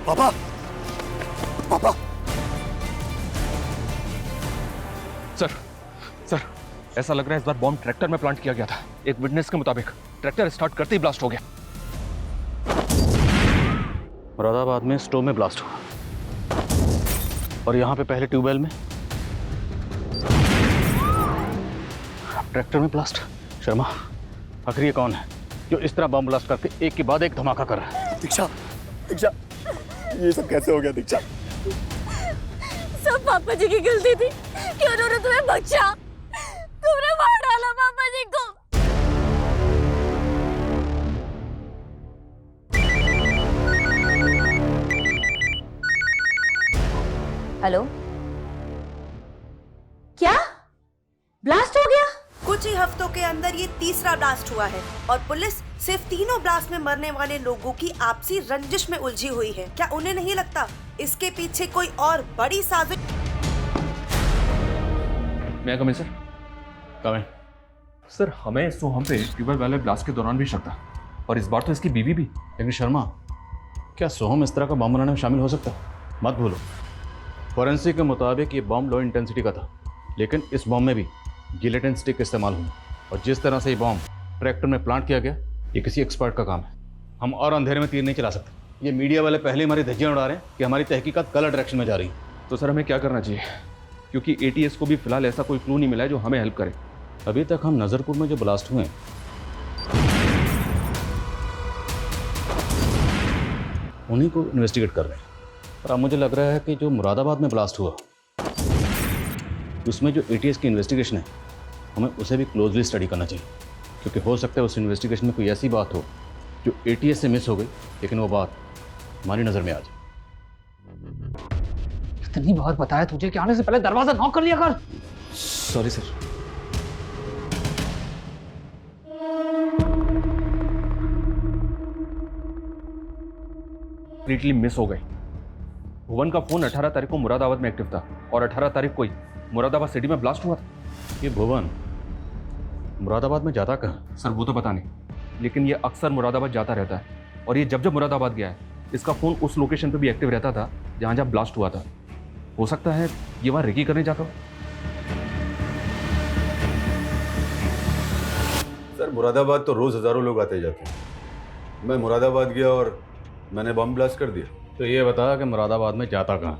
पापा, पापा। सर ऐसा लग रहा है इस बार बॉम्ब ट्रैक्टर में प्लांट किया गया था। एक विटनेस के मुताबिक ट्रैक्टर स्टार्ट करते ही ब्लास्ट हो गया। मुरादाबाद में स्टोव में ब्लास्ट हुआ, और यहाँ पे पहले ट्यूबवेल में, ट्रैक्टर में ब्लास्ट। शर्मा, आखिर ये कौन है जो इस तरह बम ब्लास्ट करके एक के बाद एक धमाका कर रहा है? दीक्षा, दीक्षा, ये सब कैसे हो गया दीक्षा? सब पापा जी की गलती थी कि उन्होंने तुम्हें बचा। तुमने मार डाला पापा जी को। हेलो, क्या ब्लास्ट हो गया? कुछ ही हफ्तों के अंदर ये तीसरा ब्लास्ट हुआ है और पुलिस सिर्फ तीनों ब्लास्ट में मरने वाले लोगों की आपसी रंजिश में उलझी हुई है। क्या उन्हें नहीं लगता इसके पीछे कोई और बड़ी साजिश? मैं कम सर। कम सर, हमें सोहम पे ट्यूबवेल वाले ब्लास्ट के दौरान भी शक था, और इस बार तो इसकी बीवी भी। लेकिन शर्मा, क्या सोहम इस तरह का बम बनाने में शामिल हो सकता है? मत भूलो, फॉरेंसिक के मुताबिक ये बम लो इंटेंसिटी का था, लेकिन इस बम में भी गिलेटिन स्टिक इस्तेमाल हुई, और जिस तरह से ये बम ट्रैक्टर में प्लांट किया गया, ये किसी एक्सपर्ट का काम है। हम और अंधेरे में तीर नहीं चला सकते। ये मीडिया वाले पहले हमारी धज्जियां उड़ा रहे हैं कि हमारी तहकीकात गलत डायरेक्शन में जा रही है। तो सर हमें क्या करना चाहिए? क्योंकि एटीएस को भी फिलहाल ऐसा कोई क्लू नहीं मिला है जो हमें हेल्प करे। अभी तक हम नज़रपुर में जो ब्लास्ट हुए उन्हीं को इन्वेस्टिगेट कर रहे हैं, और अब मुझे लग रहा है कि जो मुरादाबाद में ब्लास्ट हुआ उसमें जो एटीएस की इन्वेस्टिगेशन है, हमें उसे भी क्लोजली स्टडी करना चाहिए, क्योंकि हो सकता है उस इन्वेस्टिगेशन में कोई ऐसी बात हो जो एटीएस से मिस हो गई, लेकिन वो बात हमारी नज़र में आ जाए। इतनी बार बताया तुझे कि आने से पहले दरवाजा नॉक कर लिया कर। Sorry sir. कंप्लीटली मिस हो गई। भुवन का फोन 18 तारीख को मुरादाबाद में एक्टिव था, और 18 तारीख को ही मुरादाबाद सिटी में ब्लास्ट हुआ था। ये भुवन मुरादाबाद में जाता कहाँ? सर वो तो पता नहीं, लेकिन ये अक्सर मुरादाबाद जाता रहता है, और ये जब जब मुरादाबाद गया है इसका फ़ोन उस लोकेशन पे भी एक्टिव रहता था जहाँ जहाँ ब्लास्ट हुआ था। हो सकता है ये वहाँ रेकी करने जाता हो। सर मुरादाबाद तो रोज हजारों लोग आते जाते हैं। मैं मुरादाबाद गया और मैंने बम ब्लास्ट कर दिया। तो ये बता कि मुरादाबाद में जाता कहाँ?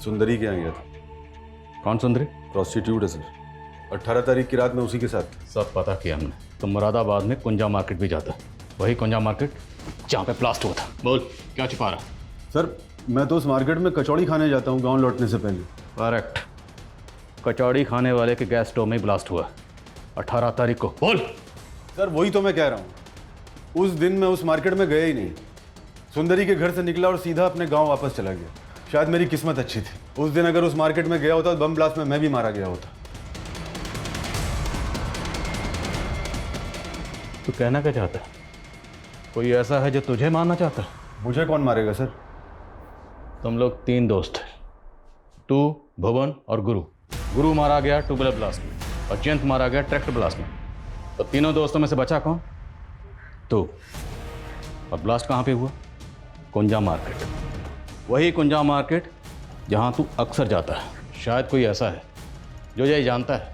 सुंदरी के यहाँ गया था। कौन सुंदरी? प्रोस्टिट्यूट है सर। 18 तारीख की रात में उसी के साथ। सब पता किया हमने। तो मुरादाबाद में कुंजा मार्केट भी जाता है, वही कुंजा मार्केट जहाँ पे ब्लास्ट हुआ था। बोल क्या छिपा रहा? सर मैं तो उस मार्केट में कचौड़ी खाने जाता हूँ गांव लौटने से पहले। करेक्ट, कचौड़ी खाने वाले के गैस स्टोव में ब्लास्ट हुआ 18 तारीख को। बोल। सर वही तो मैं कह रहा हूँ, उस दिन मैं उस मार्केट में गया ही नहीं। सुंदरी के घर से निकला और सीधा अपने गांव वापस चला गया। शायद मेरी किस्मत अच्छी थी। उस दिन अगर उस मार्केट में गया होता तो बम ब्लास्ट में मैं भी मारा गया होता। तू कहना क्या चाहता है? कोई ऐसा है जो तुझे मारना चाहता है? मुझे कौन मारेगा सर? तुम लोग 3 दोस्त थे, तू, भुवन और गुरु। गुरु मारा गया ट्यूबवेल ब्लास्ट में और जयंत मारा गया ट्रैक्टर ब्लास्ट में। तो तीनों दोस्तों में से बचा कौन? तू। और ब्लास्ट कहाँ पे हुआ? कुंजा मार्केट। वही कुंजा मार्केट जहाँ तू अक्सर जाता है। शायद कोई ऐसा है जो ये जानता है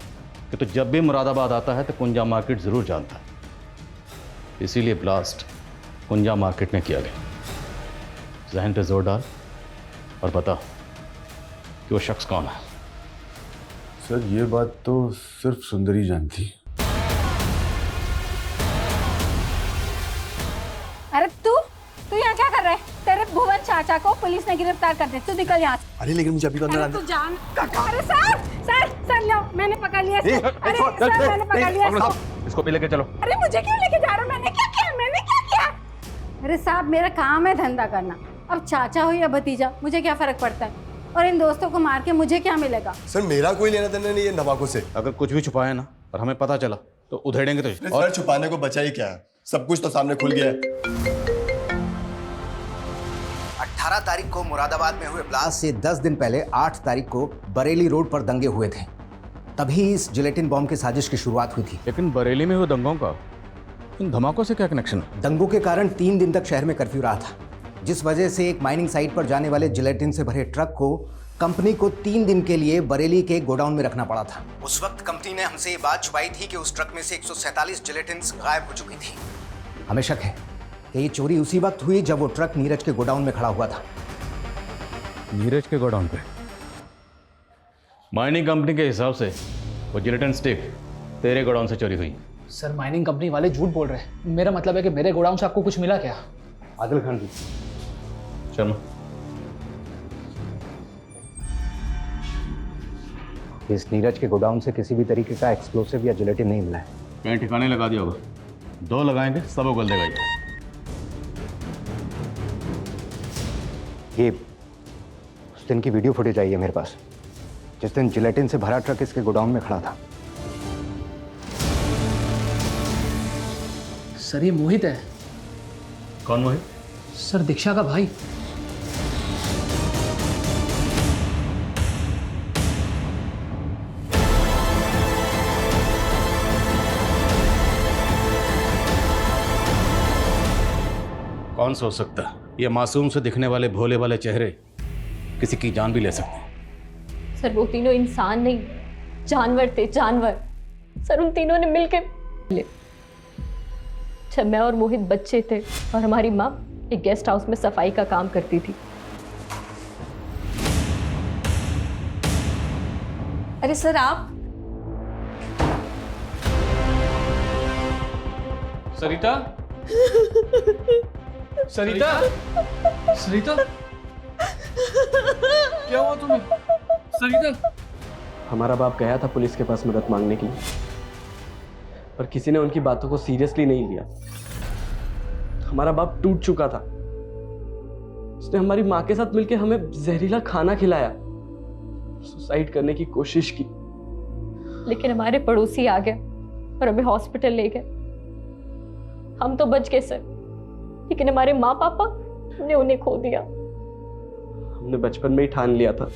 कि तू जब भी मुरादाबाद आता है तो कुंजा मार्केट ज़रूर जानता है, इसीलिए ब्लास्ट कुंजा मार्केट में किया गया। जहन पे जोर डाल और बता कि वो शख्स कौन है। सर ये बात तो सिर्फ सुंदरी जानती है। अरे तू यहाँ क्या कर रहा है? तेरे भुवन चाचा को पुलिस ने गिरफ्तार कर दिया। तू निकल यहाँ से। अरे लेकिन मुझे अभी अंदर तू जान। अरे सर लो, मैंने पकड़ लिया इसको। अरे सर मैंने पकड़ लिया इसको। इसको भी लेके चलो। अरे मुझे क्यों लेके जा रहे हो? मैंने क्या किया? अरे साहब मेरा काम है धंधा करना। अब चाचा हो या भतीजा मुझे क्या फर्क पड़ता है? और इन दोस्तों को मार के मुझे क्या मिलेगा? सर मेरा कोई लेना देना नहीं है नवाकों से। अगर कुछ भी छुपाया ना और हमें पता चला तो उधेड़ेंगे तुझे। और छुपाने को बचा ही क्या है? सब कुछ तो सामने खुल गया है। 18 तारीख को मुरादाबाद में हुए ब्लास्ट से 10 दिन पहले 8 तारीख को बरेली रोड पर दंगे हुए थे। तभी इस जिलेटिन बॉम्ब की साजिश की शुरुआत हुई थी। लेकिन बरेली में हुए दंगों का इन धमाकों से क्या कनेक्शन? दंगों के कारण 3 दिन तक शहर में कर्फ्यू रहा था, जिस वजह से एक माइनिंग साइट पर जाने वाले जिलेटिन से भरे ट्रक को कंपनी को 3 दिन के लिए बरेली के गोडाउन में रखना पड़ा था। उस वक्त कंपनी ने हमसे ये बात छुपाई थी कि उस ट्रक में से 147 जिलेटिन्स गायब हो चुकी थी। हमें शक है कि ये चोरी उसी वक्त हुई जब वो ट्रक नीरज के गोडाउन में खड़ा हुआ था। नीरज के गोडाउन पे? माइनिंग कंपनी के हिसाब से वो जिलेटिन स्टिक तेरे गोडाउन से चोरी हुई। सर माइनिंग कंपनी वाले झूठ बोल रहे हैं। मेरा मतलब है कि मेरे गोडाउन से आपको कुछ मिला क्या? आदिल खान जी। शर्मा। इस नीरज के गोडाउन से किसी भी तरीके का एक्सप्लोसिव या जिलेटिन नहीं मिला है। कहीं ठिकाने लगा दिया होगा। 2 लगाएंगे सब उगल देगा। ये उस दिन की वीडियो फुटेज आई है मेरे पास, जिस दिन जिलेटिन से भरा ट्रक इसके गोडाउन में खड़ा था। सर ये मोहित है। कौन मोहित? सर दीक्षा का भाई। कौन सोच सकता है ये मासूम से दिखने वाले भोले वाले चेहरे किसी की जान भी ले सकते हैं। सर वो तीनों इंसान नहीं जानवर थे, जानवर। सर उन तीनों ने मिलकर, जब मैं और मोहित बच्चे थे और हमारी माँ एक गेस्ट हाउस में सफाई का काम करती थी। अरे सर आप? सरिता? सरिता? सरिता? क्या हुआ तुम्हें? सरिता? हमारा बाप गया था पुलिस के पास मदद मांगने के लिए, पर किसी ने उनकी बातों को सीरियसली नहीं लिया। हमारा बाप टूट चुका था। उसने हमारी माँ के साथ मिलकर हमें जहरीला खाना खिलाया, सुसाइड करने की कोशिश की। लेकिन हमारे पड़ोसी आ गए और हमें हॉस्पिटल ले गए। हम तो बच गए सर, लेकिन हमारे माँ पापा ने उन्हें खो दिया। हमने बचपन में ही ठान लिया था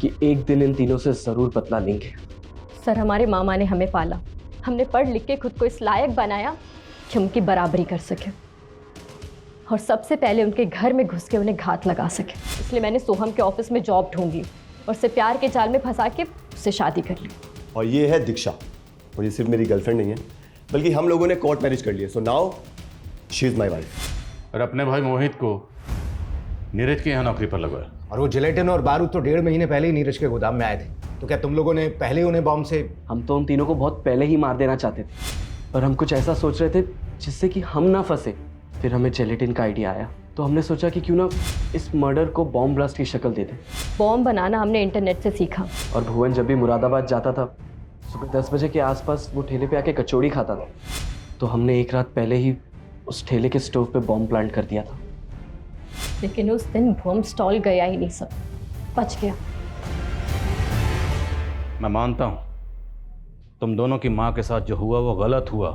कि एक दिन इन तीनों से जरूर बदला लेंगे। सर हमारे मामा ने हमें पाला, हमने पढ़ लिख के खुद को इस लायक बनाया कि उनकी बराबरी कर सके और सबसे पहले उनके घर में घुस के उन्हें घात लगा सके। इसलिए मैंने सोहम के ऑफिस में जॉब ढूंढ ली और उसे प्यार के जाल में फंसा के उससे शादी कर ली। और ये है दीक्षा, और ये सिर्फ मेरी गर्लफ्रेंड नहीं है, बल्कि हम लोगों ने कोर्ट मैरिज कर लिया। So now she is my wife. और अपने भाई मोहित को नीरज के यहाँ नौकरी पर लगवाया। और वो जिलेटिन और बारूद तो 1.5 महीने पहले ही नीरज के गोदाम में आए थे। तो क्या तुम लोगों ने पहले ही उन्हें बॉम्ब से? हम तो उन तीनों को बहुत पहले ही मार देना चाहते थे, पर हम कुछ ऐसा सोच रहे थे जिससे कि हम ना फंसे। फिर हमें जेलेटिन का आइडिया आया, तो हमने सोचा कि क्यों ना इस मर्डर को बॉम्ब ब्लास्ट की शक्ल दे दें। बॉम्ब बनाना हमने इंटरनेट से सीखा। और भुवन जब भी मुरादाबाद जाता था, सुबह 10 बजे के आसपास वो ठेले पे आके कचौड़ी खाता था। तो हमने एक रात पहले ही उस ठेले के स्टोव पे बॉम्ब प्लांट कर दिया था। लेकिन उस दिन बॉम्ब स्टॉल गया ही नहीं, सब बच गया। मैं मानता हूं तुम दोनों की मां के साथ जो हुआ वो गलत हुआ,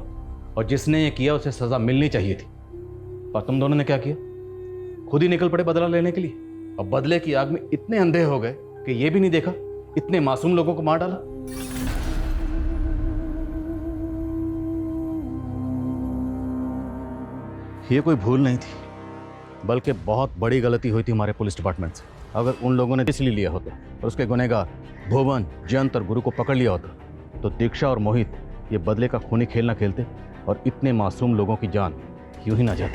और जिसने ये किया उसे सजा मिलनी चाहिए थी। पर तुम दोनों ने क्या किया? खुद ही निकल पड़े बदला लेने के लिए, और बदले की आग में इतने अंधे हो गए कि ये भी नहीं देखा इतने मासूम लोगों को मार डाला। ये कोई भूल नहीं थी, बल्कि बहुत बड़ी गलती हुई थी हमारे पुलिस डिपार्टमेंट से। अगर उन लोगों ने इसलिए लिया होता और उसके गुनहगार भुवन, जयंत और गुरु को पकड़ लिया होता, तो दीक्षा और मोहित ये बदले का खूनी खेल ना खेलते और इतने मासूम लोगों की जान यूं ही ना जाती।